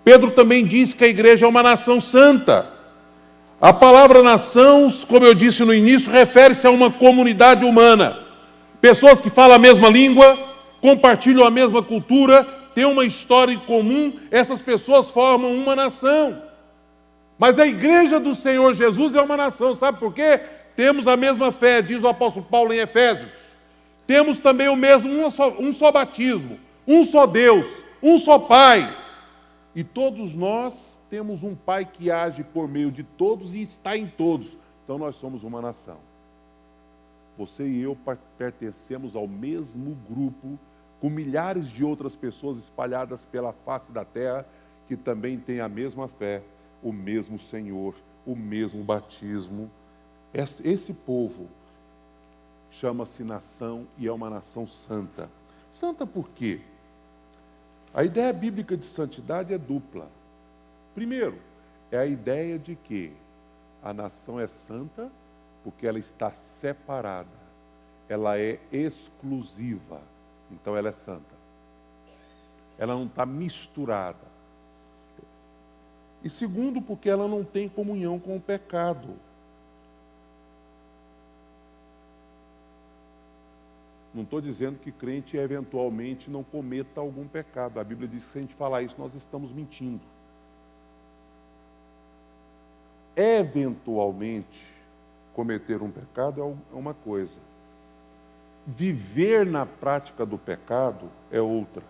Pedro também diz que a igreja é uma nação santa. A palavra nação, como eu disse no início, refere-se a uma comunidade humana. Pessoas que falam a mesma língua, compartilham a mesma cultura, têm uma história em comum, essas pessoas formam uma nação. Mas a igreja do Senhor Jesus é uma nação, sabe por quê? Temos a mesma fé, diz o apóstolo Paulo em Efésios. Temos também o mesmo, um só batismo, um só Deus, um só Pai. E todos nós temos um Pai que age por meio de todos e está em todos. Então nós somos uma nação. Você e eu pertencemos ao mesmo grupo, com milhares de outras pessoas espalhadas pela face da terra, que também têm a mesma fé, o mesmo Senhor, o mesmo batismo. Esse povo chama-se nação e é uma nação santa. Santa por quê? A ideia bíblica de santidade é dupla. Primeiro, é a ideia de que a nação é santa porque ela está separada, ela é exclusiva, então ela é santa. Ela não está misturada. E segundo, porque ela não tem comunhão com o pecado. Não estou dizendo que crente eventualmente não cometa algum pecado. A Bíblia diz que se a gente falar isso, nós estamos mentindo. Eventualmente, cometer um pecado é uma coisa. Viver na prática do pecado é outra.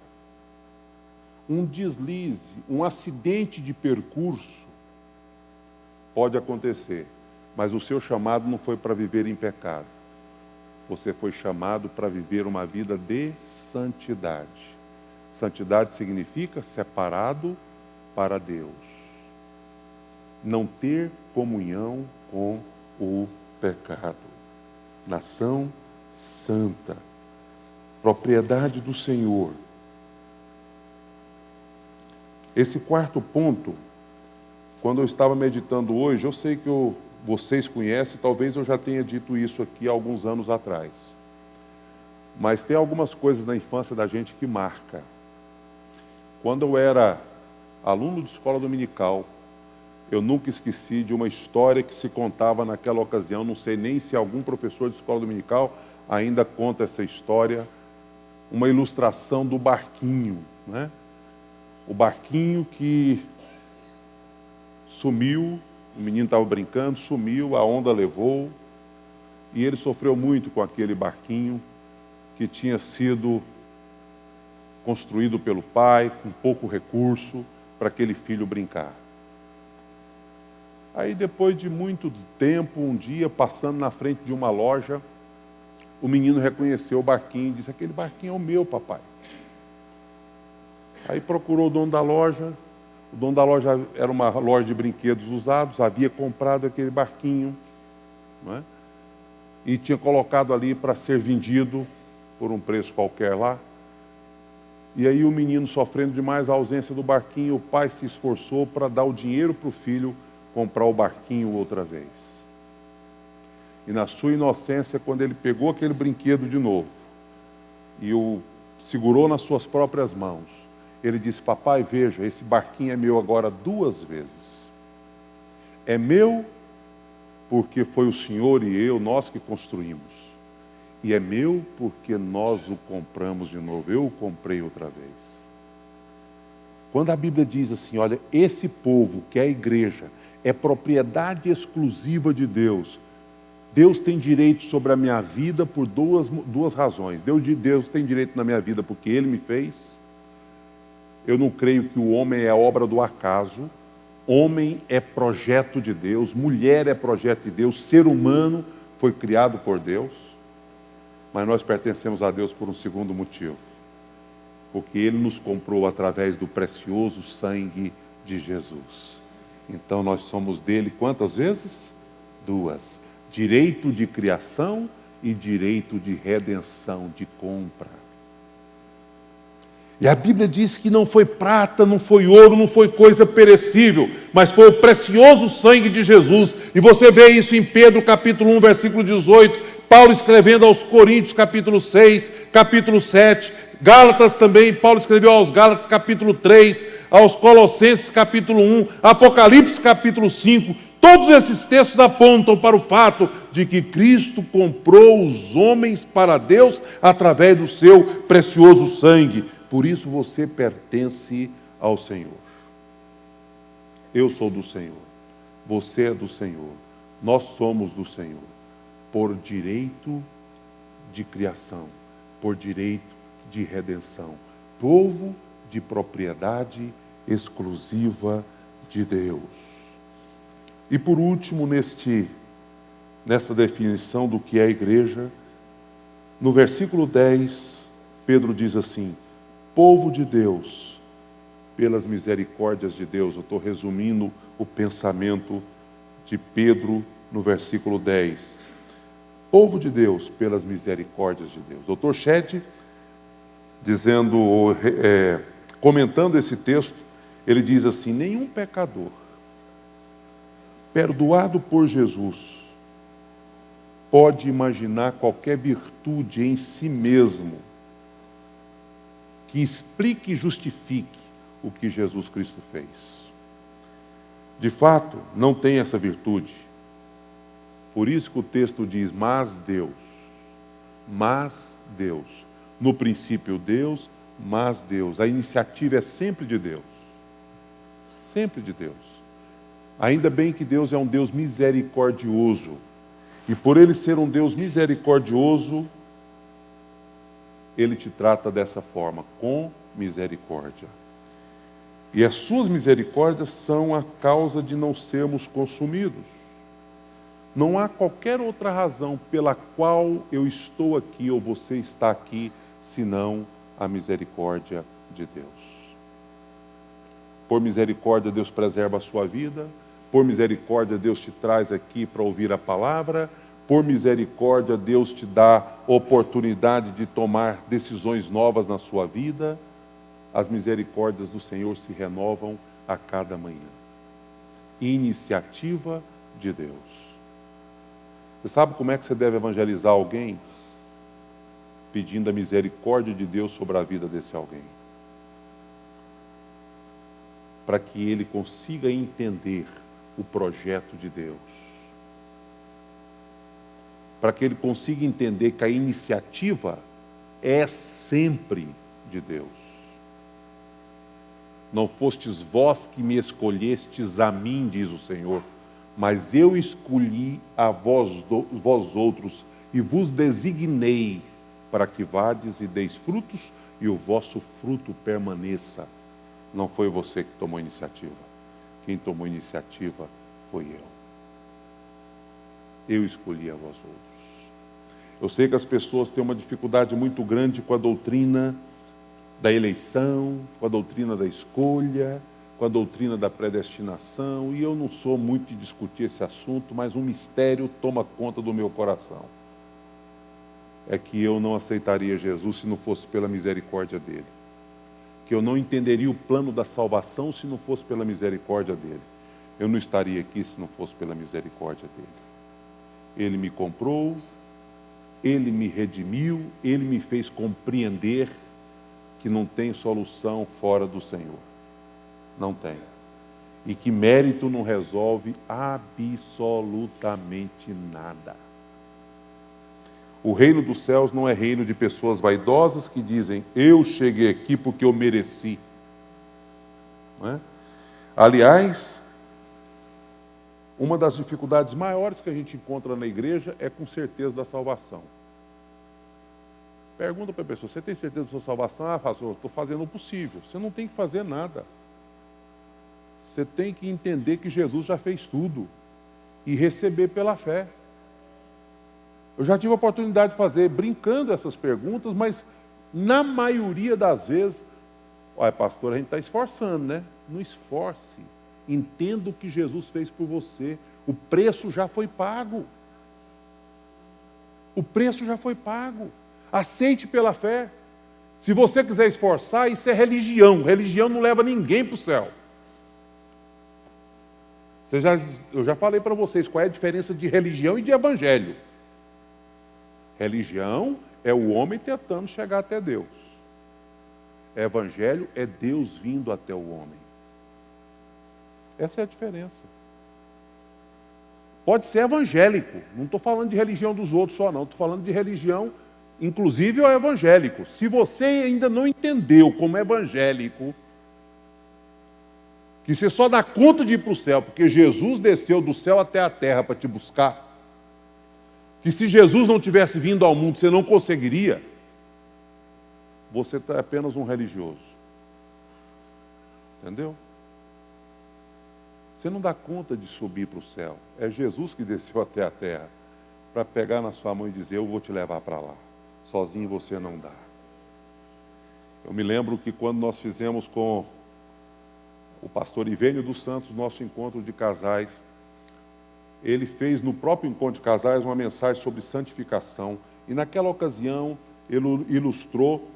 Um deslize, um acidente de percurso pode acontecer, mas o seu chamado não foi para viver em pecado. Você foi chamado para viver uma vida de santidade. Santidade significa separado para Deus. Não ter comunhão com o pecado. Nação santa. Propriedade do Senhor. Esse quarto ponto, quando eu estava meditando hoje, eu sei que vocês conhecem, talvez eu já tenha dito isso aqui há alguns anos atrás. Mas tem algumas coisas na infância da gente que marca. Quando eu era aluno de escola dominical, eu nunca esqueci de uma história que se contava naquela ocasião. Não sei nem se algum professor de escola dominical ainda conta essa história. Uma ilustração do barquinho, né? O barquinho que sumiu, o menino estava brincando, sumiu, a onda levou, e ele sofreu muito com aquele barquinho que tinha sido construído pelo pai, com pouco recurso, para aquele filho brincar. Aí, depois de muito tempo, um dia, passando na frente de uma loja, o menino reconheceu o barquinho e disse: aquele barquinho é o meu, papai. Aí procurou o dono da loja. O dono da loja era uma loja de brinquedos usados, havia comprado aquele barquinho, não é? E tinha colocado ali para ser vendido por um preço qualquer lá. E aí o menino, sofrendo demais a ausência do barquinho, o pai se esforçou para dar o dinheiro para o filho comprar o barquinho outra vez. E na sua inocência, quando ele pegou aquele brinquedo de novo e o segurou nas suas próprias mãos, ele disse: papai, veja, esse barquinho é meu agora 2 vezes. É meu porque foi o senhor e eu, nós que construímos. E é meu porque nós o compramos de novo. Eu o comprei outra vez. Quando a Bíblia diz assim, olha, esse povo que é a igreja é propriedade exclusiva de Deus. Deus tem direito sobre a minha vida por duas razões. Deus tem direito na minha vida porque Ele me fez. Eu não creio que o homem é obra do acaso. Homem é projeto de Deus, mulher é projeto de Deus, ser humano foi criado por Deus. Mas nós pertencemos a Deus por um segundo motivo. Porque Ele nos comprou através do precioso sangue de Jesus. Então nós somos dele quantas vezes? 2. Direito de criação e direito de redenção, de compra. E a Bíblia diz que não foi prata, não foi ouro, não foi coisa perecível, mas foi o precioso sangue de Jesus. E você vê isso em Pedro capítulo 1, versículo 18, Paulo escrevendo aos Coríntios capítulo 6, capítulo 7, Gálatas também, Paulo escreveu aos Gálatas capítulo 3, aos Colossenses capítulo 1, Apocalipse capítulo 5. Todos esses textos apontam para o fato de que Cristo comprou os homens para Deus através do seu precioso sangue. Por isso você pertence ao Senhor. Eu sou do Senhor. Você é do Senhor. Nós somos do Senhor. Por direito de criação. Por direito de redenção. Povo de propriedade exclusiva de Deus. E por último, nessa definição do que é a igreja, no versículo 10, Pedro diz assim: povo de Deus, pelas misericórdias de Deus. Eu estou resumindo o pensamento de Pedro no versículo 10. Povo de Deus, pelas misericórdias de Deus. Dr. Shedd, comentando esse texto, ele diz assim: nenhum pecador perdoado por Jesus pode imaginar qualquer virtude em si mesmo que explique e justifique o que Jesus Cristo fez. De fato, não tem essa virtude. Por isso que o texto diz: mas Deus. mas Deus. No princípio Deus, mas Deus. A iniciativa é sempre de Deus. Sempre de Deus. Ainda bem que Deus é um Deus misericordioso. E por Ele ser um Deus misericordioso, Ele te trata dessa forma, com misericórdia. E as suas misericórdias são a causa de não sermos consumidos. Não há qualquer outra razão pela qual eu estou aqui ou você está aqui, senão a misericórdia de Deus. Por misericórdia, Deus preserva a sua vida. Por misericórdia, Deus te traz aqui para ouvir a palavra. Por misericórdia, Deus te dá oportunidade de tomar decisões novas na sua vida. As misericórdias do Senhor se renovam a cada manhã. Iniciativa de Deus. Você sabe como é que você deve evangelizar alguém? Pedindo a misericórdia de Deus sobre a vida desse alguém. Para que ele consiga entender o projeto de Deus. Para que ele consiga entender que a iniciativa é sempre de Deus. Não fostes vós que me escolhestes a mim, diz o Senhor, mas eu escolhi a vós outros e vos designei para que vades e deis frutos e o vosso fruto permaneça. Não foi você que tomou iniciativa. Quem tomou iniciativa foi eu. Eu escolhi a vós outros. Eu sei que as pessoas têm uma dificuldade muito grande com a doutrina da eleição, com a doutrina da escolha, com a doutrina da predestinação, e eu não sou muito de discutir esse assunto, mas um mistério toma conta do meu coração. É que eu não aceitaria Jesus se não fosse pela misericórdia dele. Que eu não entenderia o plano da salvação se não fosse pela misericórdia dele. Eu não estaria aqui se não fosse pela misericórdia dele. Ele me comprou, ele me redimiu, ele me fez compreender que não tem solução fora do Senhor. Não tem. E que mérito não resolve absolutamente nada. O reino dos céus não é reino de pessoas vaidosas que dizem, eu cheguei aqui porque eu mereci. Não é? Aliás, uma das dificuldades maiores que a gente encontra na igreja é com certeza da salvação. Pergunta para a pessoa, você tem certeza da sua salvação? Ah, pastor, estou fazendo o possível. Você não tem que fazer nada. Você tem que entender que Jesus já fez tudo e receber pela fé. Eu já tive a oportunidade de fazer, brincando essas perguntas, mas na maioria das vezes, olha, pastor, a gente está esforçando, né? Não esforce. Entenda o que Jesus fez por você. O preço já foi pago. O preço já foi pago. Aceite pela fé. Se você quiser esforçar, isso é religião. Religião não leva ninguém para o céu. Eu já falei para vocês qual é a diferença de religião e de evangelho. Religião é o homem tentando chegar até Deus. Evangelho é Deus vindo até o homem. Essa é a diferença. Pode ser evangélico. Não estou falando de religião dos outros só não. Estou falando de religião, inclusive ao evangélico. Se você ainda não entendeu como evangélico, que você só dá conta de ir para o céu, porque Jesus desceu do céu até a terra para te buscar, que se Jesus não tivesse vindo ao mundo, você não conseguiria, você é apenas um religioso. Entendeu? Você não dá conta de subir para o céu. É Jesus que desceu até a terra para pegar na sua mão e dizer, eu vou te levar para lá. Sozinho você não dá. Eu me lembro que quando nós fizemos com o pastor Ivênio dos Santos nosso encontro de casais, ele fez no próprio encontro de casais uma mensagem sobre santificação. E naquela ocasião, ele ilustrou,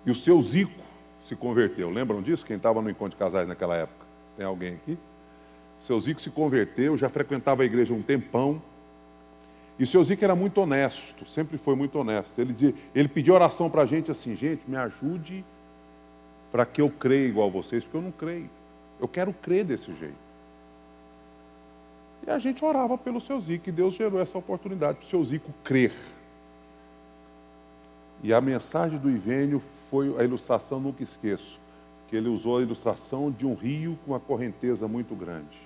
e o seu Zico se converteu. Lembram disso? Quem estava no encontro de casais naquela época? Tem alguém aqui? O seu Zico se converteu, já frequentava a igreja um tempão. E o seu Zico era muito honesto, sempre foi muito honesto. Ele pediu oração para a gente assim, gente, me ajude para que eu creia igual a vocês, porque eu não creio. Eu quero crer desse jeito. E a gente orava pelo seu Zico, e Deus gerou essa oportunidade para o seu Zico crer. E a mensagem do Ivênio foi a ilustração, nunca esqueço, que ele usou a ilustração de um rio com uma correnteza muito grande.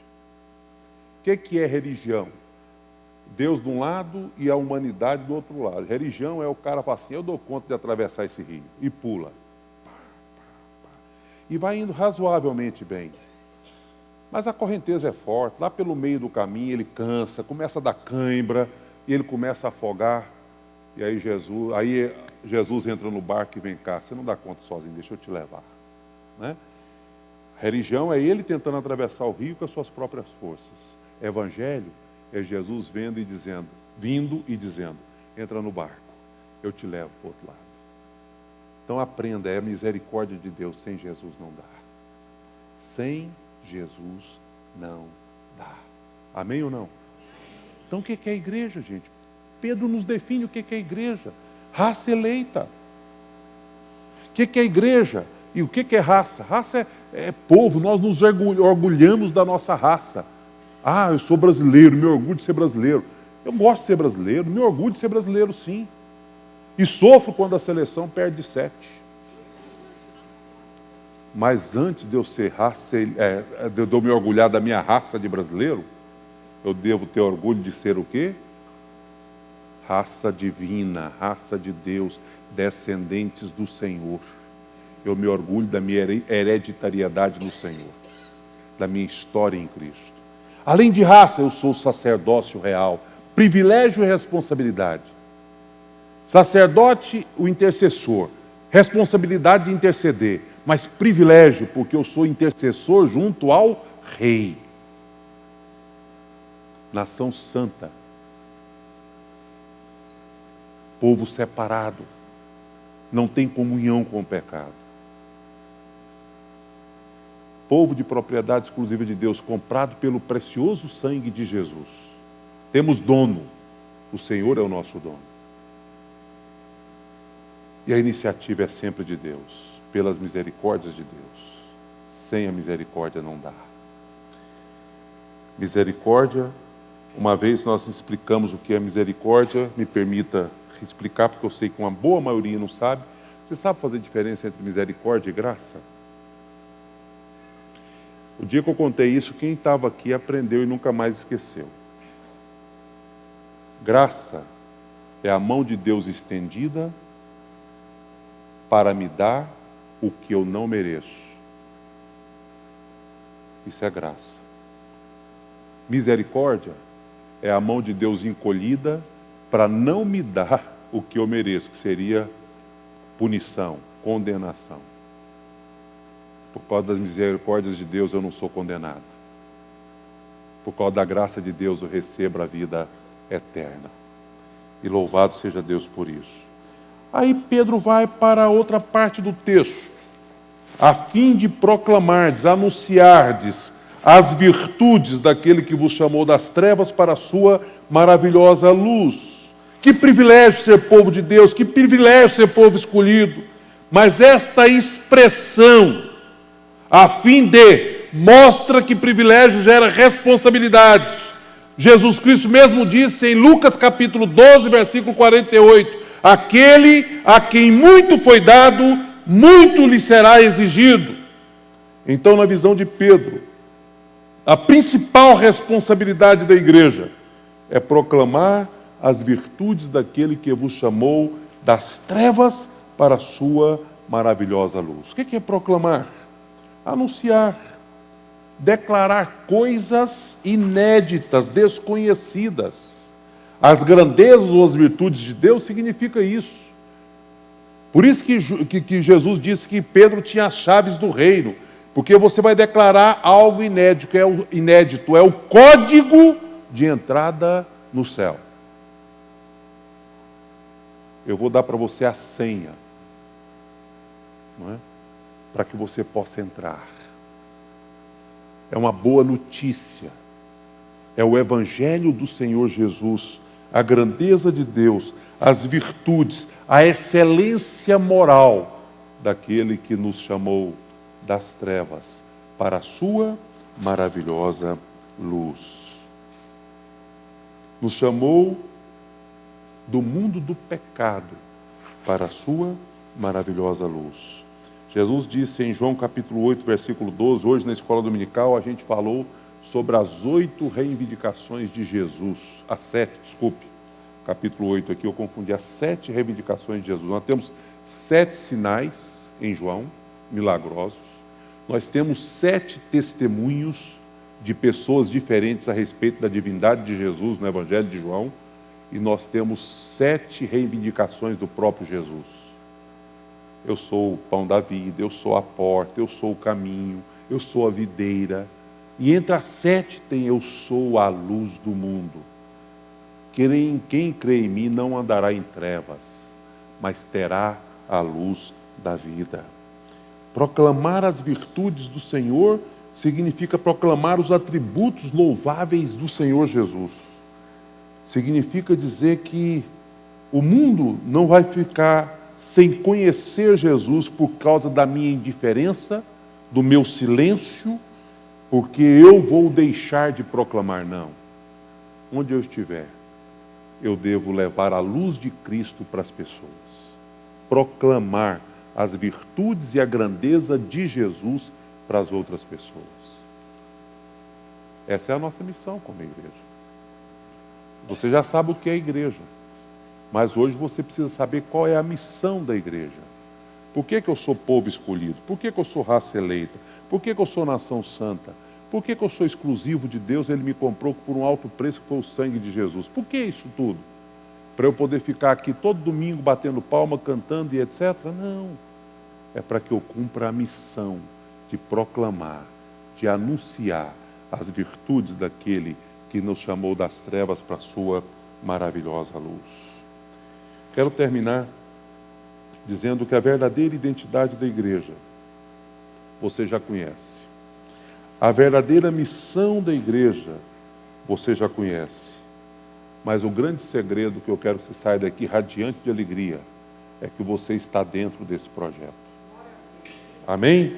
O que é religião? Deus de um lado e a humanidade do outro lado. Religião é o cara fala assim, eu dou conta de atravessar esse rio, e pula. E vai indo razoavelmente bem. Mas a correnteza é forte, lá pelo meio do caminho ele cansa, começa a dar cãibra, e ele começa a afogar. E aí Jesus entra no barco e vem cá, você não dá conta sozinho, deixa eu te levar. Né? Religião é ele tentando atravessar o rio com as suas próprias forças. Evangelho é Jesus vindo e dizendo, entra no barco, eu te levo para o outro lado. Então aprenda, é a misericórdia de Deus, sem Jesus não dá. Sem Jesus não dá. Amém ou não? Então o que é a igreja, gente? Pedro nos define o que é a igreja. Raça eleita. O que é a igreja? E o que é raça? Raça é povo, nós nos orgulhamos da nossa raça. Ah, eu sou brasileiro, me orgulho de ser brasileiro. Eu gosto de ser brasileiro, me orgulho de ser brasileiro sim. E sofro quando a seleção perde de 7. Mas antes de eu ser raça, de eu me orgulhar da minha raça de brasileiro, eu devo ter orgulho de ser o quê? Raça divina, raça de Deus, descendentes do Senhor. Eu me orgulho da minha hereditariedade no Senhor, da minha história em Cristo. Além de raça, eu sou sacerdócio real, privilégio e responsabilidade. Sacerdote, o intercessor, responsabilidade de interceder, mas privilégio, porque eu sou intercessor junto ao Rei. Nação santa, povo separado, não tem comunhão com o pecado. Povo de propriedade exclusiva de Deus, comprado pelo precioso sangue de Jesus. Temos dono, o Senhor é o nosso dono. E a iniciativa é sempre de Deus, pelas misericórdias de Deus. Sem a misericórdia não dá. Misericórdia, uma vez nós explicamos o que é misericórdia, me permita explicar, porque eu sei que uma boa maioria não sabe. Você sabe fazer diferença entre misericórdia e graça? O dia que eu contei isso, quem estava aqui aprendeu e nunca mais esqueceu. Graça é a mão de Deus estendida para me dar o que eu não mereço. Isso é graça. Misericórdia é a mão de Deus encolhida para não me dar o que eu mereço, que seria punição, condenação. Por causa das misericórdias de Deus eu não sou condenado. Por causa da graça de Deus eu recebo a vida eterna. E louvado seja Deus por isso. Aí Pedro vai para outra parte do texto. A fim de proclamardes, anunciardes as virtudes daquele que vos chamou das trevas para a sua maravilhosa luz. Que privilégio ser povo de Deus, que privilégio ser povo escolhido. Mas esta expressão, a fim de, mostra que privilégio gera responsabilidade. Jesus Cristo mesmo disse em Lucas capítulo 12, versículo 48, aquele a quem muito foi dado, muito lhe será exigido. Então, na visão de Pedro, a principal responsabilidade da igreja é proclamar as virtudes daquele que vos chamou das trevas para a sua maravilhosa luz. O que é proclamar? Anunciar, declarar coisas inéditas, desconhecidas. As grandezas ou as virtudes de Deus significa isso. Por isso que Jesus disse que Pedro tinha as chaves do reino, porque você vai declarar algo inédito, é o código de entrada no céu. Eu vou dar para você a senha, não é? Para que você possa entrar. É uma boa notícia. É o Evangelho do Senhor Jesus, a grandeza de Deus, as virtudes, a excelência moral daquele que nos chamou das trevas para a sua maravilhosa luz. Nos chamou do mundo do pecado para a sua maravilhosa luz. Jesus disse em João capítulo 8, versículo 12, hoje na escola dominical a gente falou sobre as 8 reivindicações de Jesus, as 7, desculpe, capítulo 8 aqui eu confundi, as 7 reivindicações de Jesus. Nós temos 7 sinais em João, milagrosos, nós temos 7 testemunhos de pessoas diferentes a respeito da divindade de Jesus no Evangelho de João, e nós temos 7 reivindicações do próprio Jesus. Eu sou o pão da vida, eu sou a porta, eu sou o caminho, eu sou a videira. E entre as 7 tem eu sou a luz do mundo. Quem crê em mim não andará em trevas, mas terá a luz da vida. Proclamar as virtudes do Senhor significa proclamar os atributos louváveis do Senhor Jesus. Significa dizer que o mundo não vai ficar sem conhecer Jesus por causa da minha indiferença, do meu silêncio, porque eu vou deixar de proclamar, não. Onde eu estiver, eu devo levar a luz de Cristo para as pessoas. Proclamar as virtudes e a grandeza de Jesus para as outras pessoas. Essa é a nossa missão como igreja. Você já sabe o que é igreja, mas hoje você precisa saber qual é a missão da igreja. Por que eu sou povo escolhido? Por que eu sou raça eleita? Por que eu sou nação santa? Por que eu sou exclusivo de Deus? Ele me comprou por um alto preço que foi o sangue de Jesus. Por que isso tudo? Para eu poder ficar aqui todo domingo batendo palma, cantando e etc? Não. É para que eu cumpra a missão de proclamar, de anunciar as virtudes daquele que nos chamou das trevas para a sua maravilhosa luz. Quero terminar dizendo que a verdadeira identidade da igreja você já conhece. A verdadeira missão da igreja você já conhece. Mas o grande segredo que eu quero que você saia daqui radiante de alegria é que você está dentro desse projeto. Amém?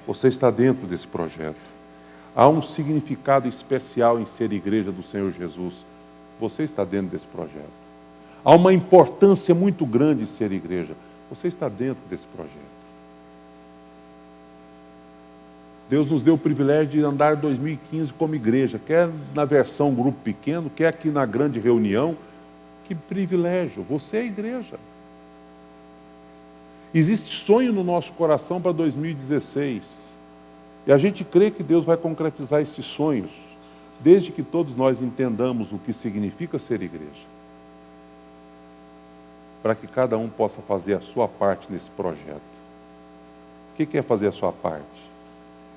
Você está dentro desse projeto. Há um significado especial em ser igreja do Senhor Jesus. Você está dentro desse projeto. Há uma importância muito grande em ser igreja. Você está dentro desse projeto. Deus nos deu o privilégio de andar 2015 como igreja, quer na versão grupo pequeno, quer aqui na grande reunião. Que privilégio, você é igreja. Existe sonho no nosso coração para 2016. E a gente crê que Deus vai concretizar estes sonhos, desde que todos nós entendamos o que significa ser igreja. Para que cada um possa fazer a sua parte nesse projeto. O que é fazer a sua parte?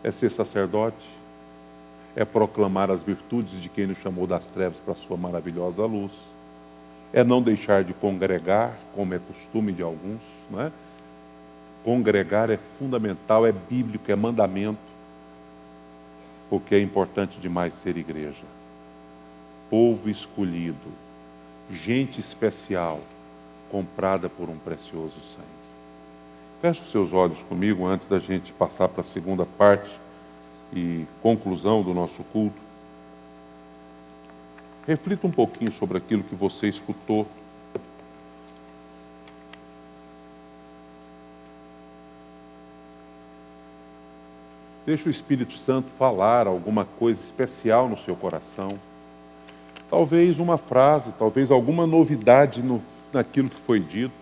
É ser sacerdote, é proclamar as virtudes de quem nos chamou das trevas para a sua maravilhosa luz, é não deixar de congregar, como é costume de alguns, não é? Congregar é fundamental, é bíblico, é mandamento, porque é importante demais ser igreja. Povo escolhido, gente especial, comprada por um precioso sangue. Feche os seus olhos comigo antes da gente passar para a segunda parte e conclusão do nosso culto. Reflita um pouquinho sobre aquilo que você escutou. Deixa o Espírito Santo falar alguma coisa especial no seu coração. Talvez uma frase, talvez alguma novidade naquilo que foi dito.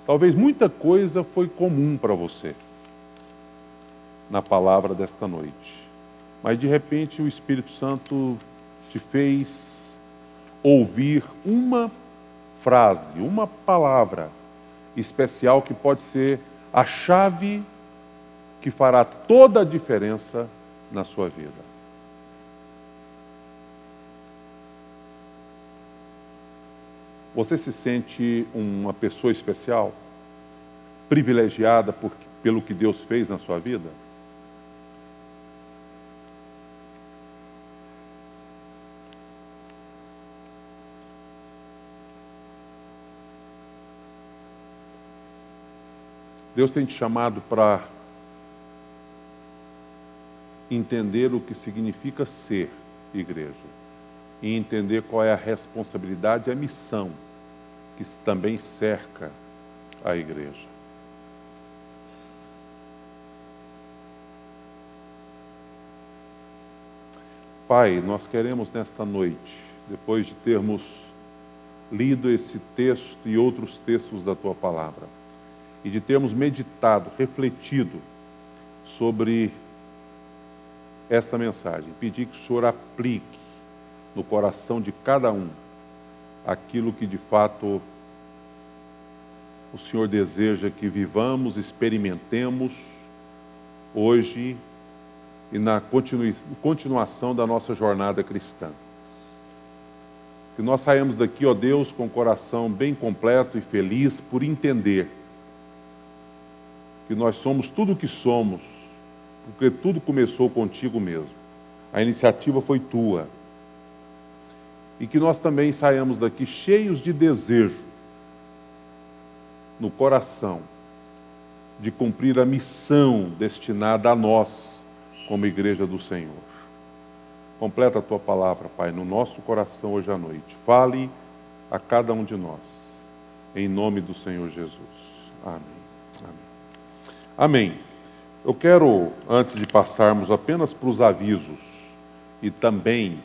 Talvez muita coisa foi comum para você na palavra desta noite. Mas de repente o Espírito Santo te fez ouvir uma frase, uma palavra especial que pode ser a chave que fará toda a diferença na sua vida. Você se sente uma pessoa especial? Privilegiada pelo que Deus fez na sua vida? Deus tem te chamado para entender o que significa ser igreja. e entender qual é a responsabilidade e a missão que também cerca a igreja. Pai, nós queremos nesta noite, depois de termos lido esse texto e outros textos da Tua Palavra, e de termos meditado, refletido sobre esta mensagem, pedir que o Senhor aplique no coração de cada um aquilo que de fato o Senhor deseja que vivamos, experimentemos hoje e na continuação da nossa jornada cristã. Que nós saímos daqui, ó Deus, com o coração bem completo e feliz por entender que nós somos tudo o que somos, porque tudo começou contigo mesmo. A iniciativa foi tua. E que nós também saímos daqui cheios de desejo no coração de cumprir a missão destinada a nós como igreja do Senhor. Completa a tua palavra, Pai, no nosso coração hoje à noite. Fale a cada um de nós, em nome do Senhor Jesus. Amém. Amém. Amém. Eu quero, antes de passarmos apenas para os avisos e também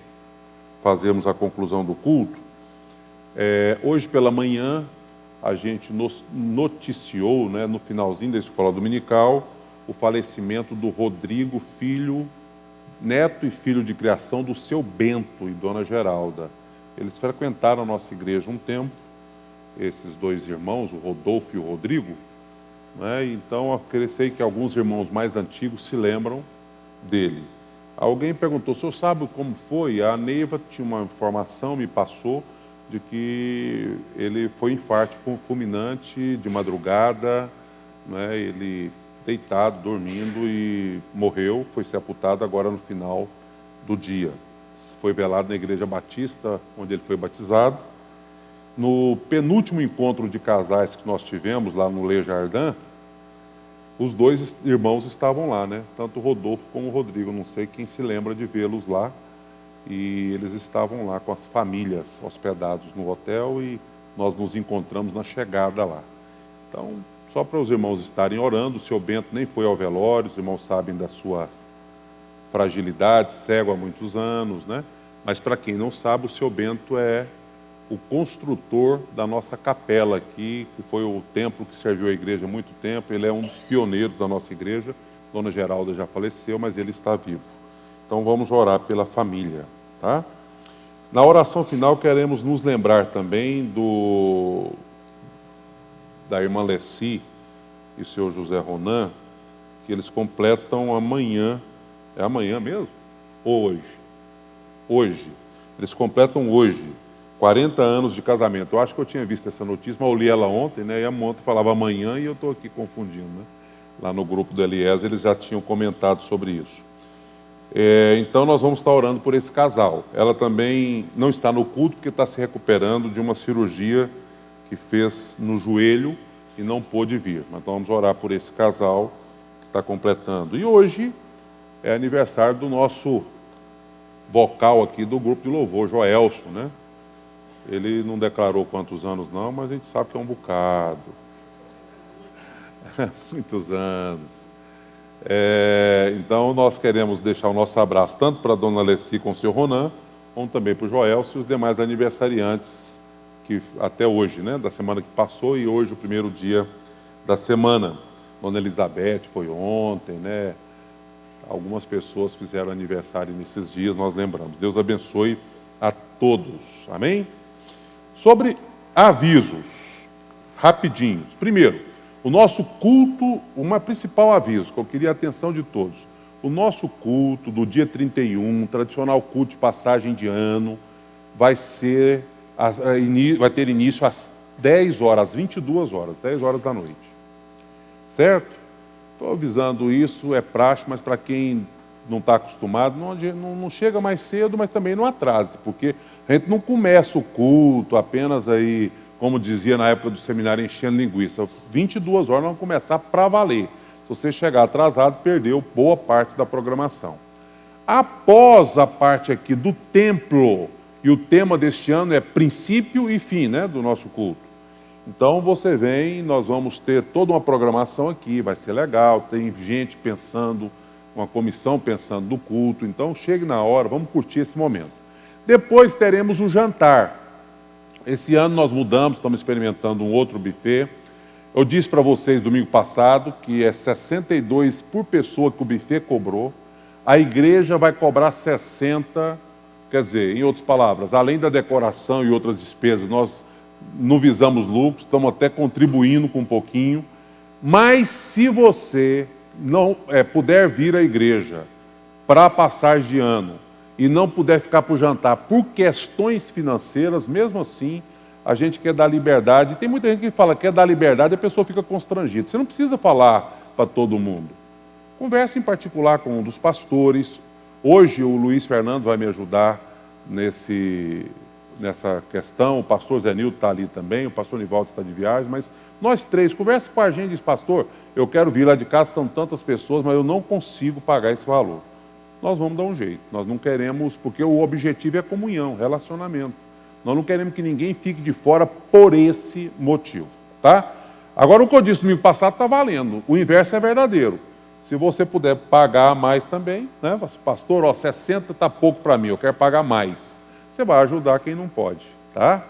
fazermos a conclusão do culto, hoje pela manhã a gente nos noticiou, né, no finalzinho da escola dominical, o falecimento do Rodrigo, neto e filho de criação do seu Bento e dona Geralda. Eles frequentaram a nossa igreja um tempo, esses dois irmãos, o Rodolfo e o Rodrigo, né? Então eu sei que alguns irmãos mais antigos se lembram dele. Alguém perguntou, o senhor sabe como foi? A Neiva tinha uma informação, me passou, de que ele foi infarto fulminante de madrugada, né? Ele deitado, dormindo, e morreu, foi sepultado agora no final do dia. Foi velado na Igreja Batista, onde ele foi batizado. No penúltimo encontro de casais que nós tivemos lá no Le Jardin, os dois irmãos estavam lá, né? Tanto o Rodolfo como o Rodrigo, não sei quem se lembra de vê-los lá, e eles estavam lá com as famílias hospedados no hotel e nós nos encontramos na chegada lá. Então, só para os irmãos estarem orando, o seu Bento nem foi ao velório, os irmãos sabem da sua fragilidade, cego há muitos anos, né? Mas para quem não sabe, o seu Bento é o construtor da nossa capela aqui, que foi o templo que serviu a igreja há muito tempo. Ele é um dos pioneiros da nossa igreja. Dona Geralda já faleceu, mas ele está vivo. Então vamos orar pela família, tá? Na oração final queremos nos lembrar também da irmã Leci e o seu José Ronan, que eles completam amanhã. É amanhã mesmo? Ou hoje? Hoje. Eles completam hoje 40 anos de casamento. Eu acho que eu tinha visto essa notícia, mas eu li ela ontem, né? E a ontem falava amanhã e eu estou aqui confundindo, né? Lá no grupo do Eliezer eles já tinham comentado sobre isso. Então nós vamos estar orando por esse casal. Ela também não está no culto porque está se recuperando de uma cirurgia que fez no joelho e não pôde vir. Mas vamos orar por esse casal que está completando. E hoje é aniversário do nosso vocal aqui do grupo de louvor, Joelso, né? Ele não declarou quantos anos não, mas a gente sabe que é um bocado. Muitos anos. Então nós queremos deixar o nosso abraço tanto para a dona Leci com o seu Ronan, como também para o Joelso e os demais aniversariantes que até hoje, né, da semana que passou, e hoje o primeiro dia da semana. Dona Elizabeth foi ontem, né? Algumas pessoas fizeram aniversário nesses dias, nós lembramos. Deus abençoe a todos. Amém? Sobre avisos, rapidinhos. Primeiro, o nosso culto, uma principal aviso, que eu queria a atenção de todos. O nosso culto do dia 31, tradicional culto de passagem de ano, vai ter início às 10 horas, às 22 horas, 10 horas da noite. Certo? Estou avisando isso, é praxe, mas para quem não está acostumado, não chega mais cedo, mas também não atrase, porque a gente não começa o culto apenas aí, como dizia na época do seminário, enchendo linguiça. 22 horas nós vamos começar para valer. Se você chegar atrasado, perdeu boa parte da programação. Após a parte aqui do templo, E o tema deste ano é princípio e fim, né, do nosso culto. Então você vem, nós vamos ter toda uma programação aqui, vai ser legal, tem gente pensando, uma comissão pensando no culto, então chegue na hora, vamos curtir esse momento. Depois teremos o jantar. Esse ano nós mudamos, estamos experimentando um outro buffet. Eu disse para vocês domingo passado que é 62 por pessoa que o buffet cobrou. A igreja vai cobrar 60, quer dizer, em outras palavras, além da decoração e outras despesas, nós não visamos lucro, estamos até contribuindo com um pouquinho. Mas se você não puder vir à igreja para a passagem de ano e não puder ficar para o jantar por questões financeiras, mesmo assim, a gente quer dar liberdade. Tem muita gente que fala que quer dar liberdade e a pessoa fica constrangida. Você não precisa falar para todo mundo. Converse em particular com um dos pastores. Hoje o Luiz Fernando vai me ajudar nessa questão. O pastor Zé Nilton está ali também, o pastor Nivaldo está de viagem, mas nós três, converse com a gente e diz, pastor, eu quero vir lá de casa, são tantas pessoas, mas eu não consigo pagar esse valor. Nós vamos dar um jeito. Nós não queremos, porque o objetivo é comunhão, relacionamento. Nós não queremos que ninguém fique de fora por esse motivo, tá? Agora, o que eu disse no domingo passado está valendo. O inverso é verdadeiro. Se você puder pagar mais também, né? Pastor, 60 está pouco para mim, eu quero pagar mais. Você vai ajudar quem não pode, tá?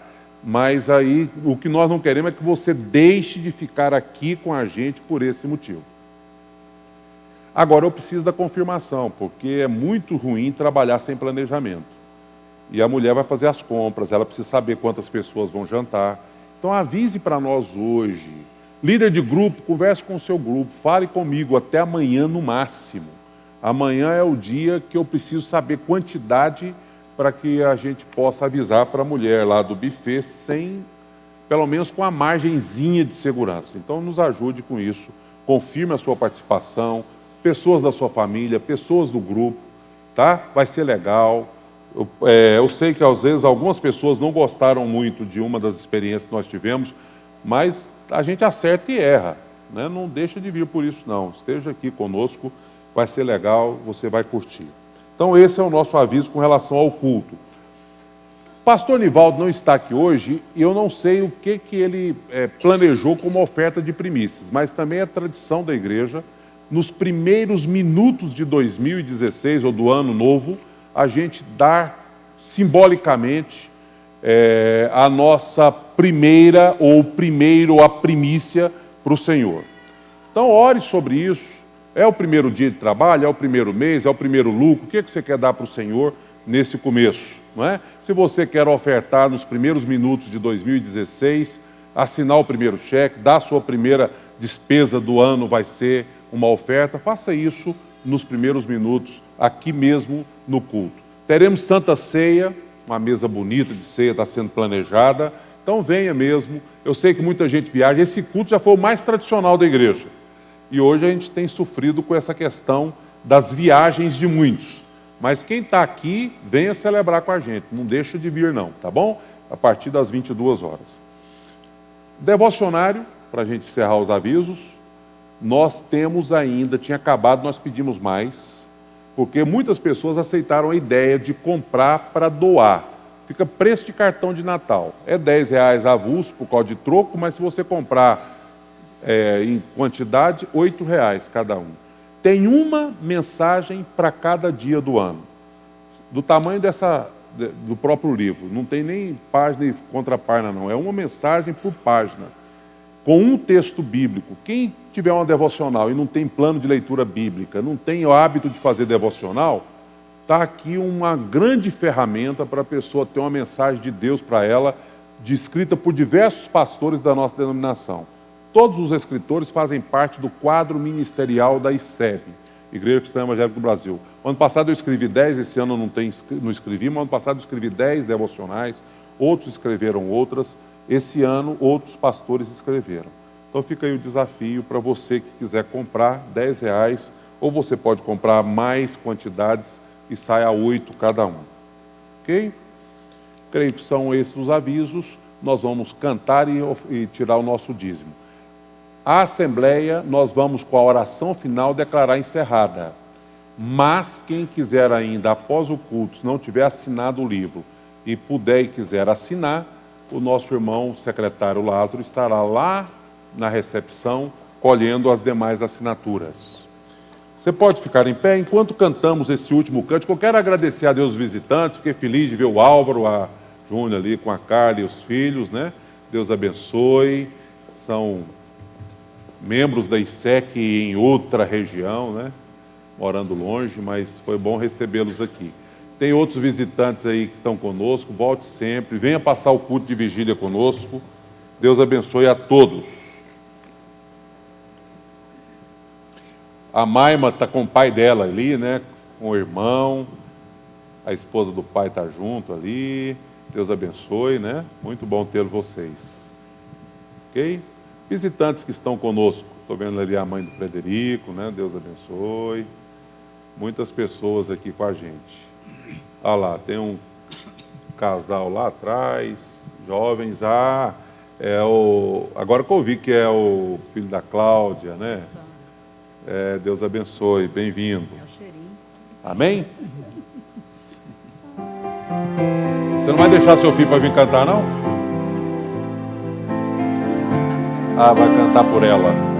Mas aí, o que nós não queremos é que você deixe de ficar aqui com a gente por esse motivo. Agora, eu preciso da confirmação, porque é muito ruim trabalhar sem planejamento. E a mulher vai fazer as compras, ela precisa saber quantas pessoas vão jantar. Então avise para nós hoje. Líder de grupo, converse com o seu grupo, fale comigo até amanhã no máximo. Amanhã é o dia que eu preciso saber quantidade para que a gente possa avisar para a mulher lá do buffet, pelo menos com a margenzinha de segurança. Então nos ajude com isso, confirme a sua participação, pessoas da sua família, pessoas do grupo, tá? Vai ser legal. Eu sei que às vezes algumas pessoas não gostaram muito de uma das experiências que nós tivemos, mas a gente acerta e erra, né? Não deixa de vir por isso não, esteja aqui conosco, vai ser legal, você vai curtir. Então esse é o nosso aviso com relação ao culto. Pastor Nivaldo não está aqui hoje e eu não sei o que ele planejou como oferta de primícias, mas também é tradição da igreja, nos primeiros minutos de 2016 ou do ano novo, a gente dar simbolicamente a nossa primeira ou primeiro a primícia para o Senhor. Então ore sobre isso. É o primeiro dia de trabalho, é o primeiro mês, é o primeiro lucro. O que você quer dar para o Senhor nesse começo? Não é? Se você quer ofertar nos primeiros minutos de 2016, assinar o primeiro cheque, dar a sua primeira despesa do ano, vai ser uma oferta, faça isso nos primeiros minutos, aqui mesmo no culto. Teremos Santa Ceia, uma mesa bonita de ceia está sendo planejada, então venha mesmo. Eu sei que muita gente viaja, esse culto já foi o mais tradicional da igreja. E hoje a gente tem sofrido com essa questão das viagens de muitos. Mas quem está aqui, venha celebrar com a gente, não deixa de vir não, tá bom? A partir das 22 horas. Devocionário, para a gente encerrar os avisos, nós temos ainda, tinha acabado, nós pedimos mais, porque muitas pessoas aceitaram a ideia de comprar para doar. Fica preço de cartão de Natal. É R$10 avulso por causa de troco, mas se você comprar em quantidade, R$8 cada um. Tem uma mensagem para cada dia do ano, do tamanho do próprio livro. Não tem nem página e contrapágina, não. É uma mensagem por página, com um texto bíblico. Quem tiver uma devocional e não tem plano de leitura bíblica, não tem o hábito de fazer devocional, está aqui uma grande ferramenta para a pessoa ter uma mensagem de Deus para ela, descrita por diversos pastores da nossa denominação. Todos os escritores fazem parte do quadro ministerial da ICEB, Igreja Cristã Evangélica do Brasil. Ano passado eu escrevi 10, esse ano eu não escrevi, mas ano passado eu escrevi 10 devocionais, outros escreveram outras, esse ano outros pastores escreveram. Então fica aí o desafio para você que quiser comprar R$10, ou você pode comprar mais quantidades e sai a 8 cada um. Ok? Creio que são esses os avisos. Nós vamos cantar e tirar o nosso dízimo. A Assembleia, nós vamos com a oração final declarar encerrada. Mas quem quiser ainda, após o culto, se não tiver assinado o livro, e puder e quiser assinar, o nosso irmão secretário Lázaro estará lá na recepção colhendo as demais assinaturas. Você pode ficar em pé enquanto cantamos esse último cântico. Eu quero agradecer a Deus os visitantes, fiquei feliz de ver o Álvaro, a Júnia ali com a Carla e os filhos, né? Deus abençoe. São membros da ISEC em outra região, né? Morando longe, mas foi bom recebê-los aqui. Tem outros visitantes aí que estão conosco, volte sempre, venha passar o culto de vigília conosco. Deus abençoe a todos. A Maima está com o pai dela ali, né? Com o irmão. A esposa do pai está junto ali. Deus abençoe, né? Muito bom ter vocês. Ok? Visitantes que estão conosco. Estou vendo ali a mãe do Frederico, né? Deus abençoe. Muitas pessoas aqui com a gente. Ah lá, tem um casal lá atrás, jovens. Ah, agora que eu vi que é o filho da Cláudia, né? Deus abençoe, bem-vindo. É o cheirinho. Amém? Você não vai deixar seu filho para vir cantar, não? Ah, vai cantar por ela.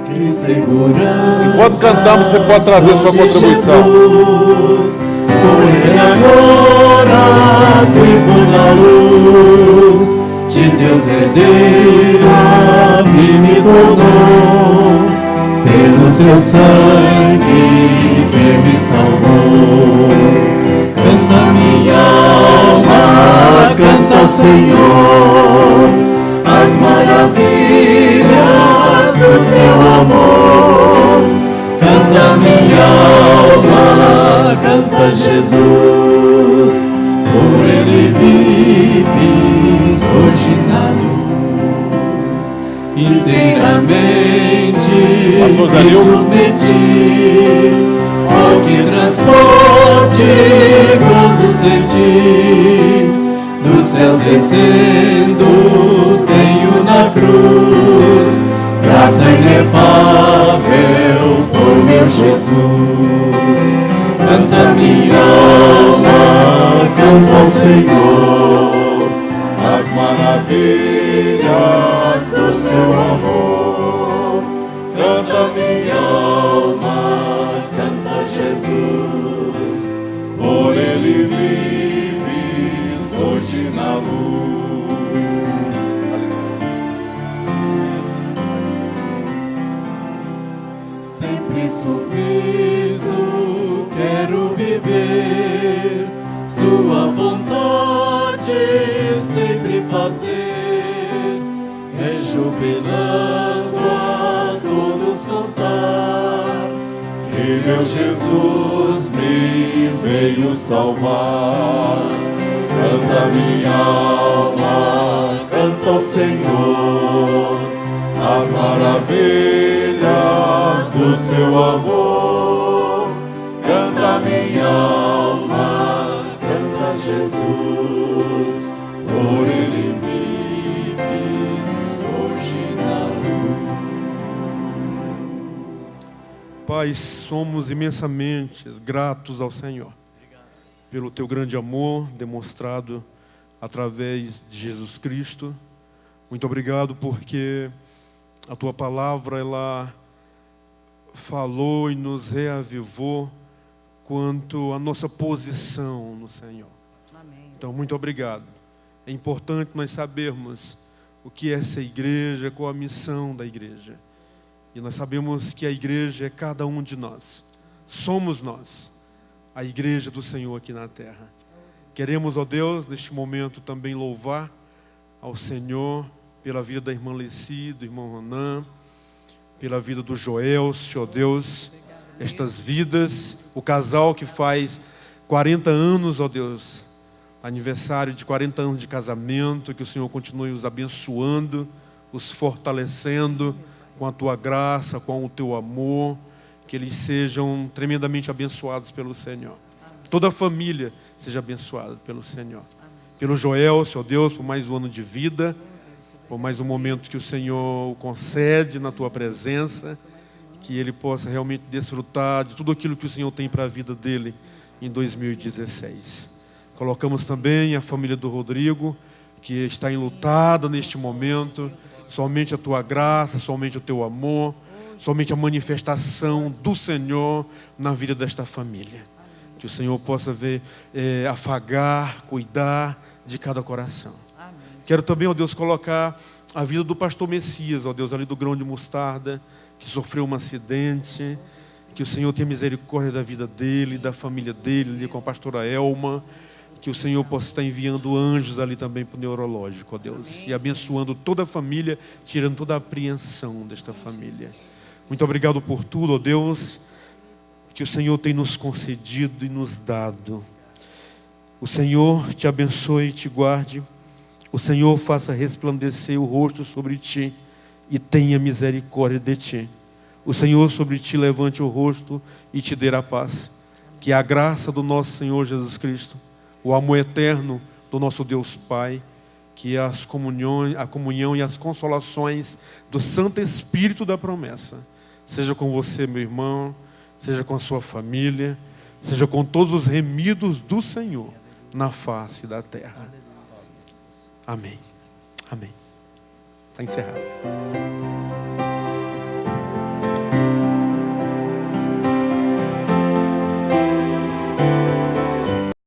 Que segurança. Enquanto cantamos, você pode trazer sua contribuição. Jesus, por ele agora vivo na luz de Deus herdeiro, me tornou pelo seu sangue que me salvou. Canta minha alma, canta ao Senhor as maravilhas do seu amor. Canta minha alma, canta Jesus, por ele vives hoje na luz. Inteiramente me submeti ao que transporte gozo senti. Dos céus descendo tenho na cruz graça inefável por meu Jesus. Canta minha alma, canta ao Senhor as maravilhas do seu amor. Canta minha alma, canta Jesus, por ele vives hoje na luz. Sempre submisso quero viver sua vontade, sempre fazer, rejubilando a todos contar que meu Jesus me veio salvar. Canta minha alma, canta ao Senhor as maravilhas do seu amor. Canta minha alma, canta Jesus, por ele vives hoje na luz. Pai, somos imensamente gratos ao Senhor pelo teu grande amor demonstrado através de Jesus Cristo. Muito obrigado porque a tua palavra, ela falou e nos reavivou quanto à nossa posição no Senhor. Amém. Então, muito obrigado. É importante nós sabermos o que é essa igreja, qual a missão da igreja. E nós sabemos que a igreja é cada um de nós. Somos nós, a igreja do Senhor aqui na terra. Queremos, ó Deus, neste momento também louvar ao Senhor pela vida da irmã Leci, do irmão Ronan, pela vida do Joel, Senhor Deus, estas vidas, o casal que faz 40 anos, ó Deus, aniversário de 40 anos de casamento, que o Senhor continue os abençoando, os fortalecendo com a tua graça, com o teu amor, que eles sejam tremendamente abençoados pelo Senhor. Toda a família seja abençoada pelo Senhor. Pelo Joel, Senhor Deus, por mais um ano de vida, por mais um momento que o Senhor o concede na tua presença, que ele possa realmente desfrutar de tudo aquilo que o Senhor tem para a vida dele em 2016. Colocamos também a família do Rodrigo, que está enlutada neste momento. Somente a tua graça, somente o teu amor, somente a manifestação do Senhor na vida desta família. Que o Senhor possa ver, afagar, cuidar de cada coração. Amém. Quero também, ó Deus, colocar a vida do pastor Messias, ó Deus, ali do grão de mostarda, que sofreu um acidente. Que o Senhor tenha misericórdia da vida dele, da família dele, ali com a pastora Elma. Que o Senhor possa estar enviando anjos ali também para o neurológico, ó Deus. Amém. E abençoando toda a família, tirando toda a apreensão desta família. Muito obrigado por tudo, ó Deus, que o Senhor tem nos concedido e nos dado. O Senhor te abençoe e te guarde. O Senhor faça resplandecer o rosto sobre ti e tenha misericórdia de ti. O Senhor sobre ti levante o rosto e te dê a paz. Que a graça do nosso Senhor Jesus Cristo, o amor eterno do nosso Deus Pai, que a comunhão e as consolações do Santo Espírito da promessa, seja com você, meu irmão, seja com a sua família, seja com todos os remidos do Senhor na face da terra. Amém. Amém. Está encerrado.